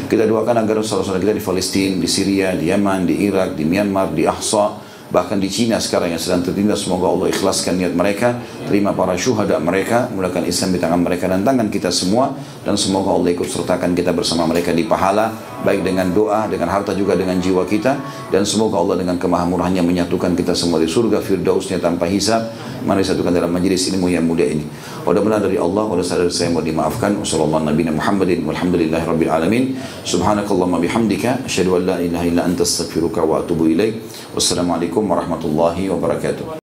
Kita doakan agar saudara-saudara kita di Palestina, di Syria, di Yaman, di Irak, di Myanmar, di Ahsa, bahkan di Cina sekarang yang sedang tertindas, semoga Allah ikhlaskan niat mereka, terima para syuhada mereka, mulakan Islam di tangan mereka dan tangan kita semua, dan semoga Allah ikut sertakan kita bersama mereka di pahala, baik dengan doa, dengan harta, juga dengan jiwa kita. Dan semoga Allah dengan kemahamurahnya menyatukan kita semua di surga firdausnya tanpa hisab. Mari disatukan dalam majlis ilmu yang mulia ini. Mudah-mudahan dari Allah, kalau sadar saya mau dimaafkan. Wassallallahu Nabi Muhammadin walhamdulillahi rabbil alamin. Subhanakallahumma bihamdika asyhadu an la ilaha illa anta astaghfiruka wa atubu ilaik. Wassalamualaikum warahmatullahi wabarakatuh.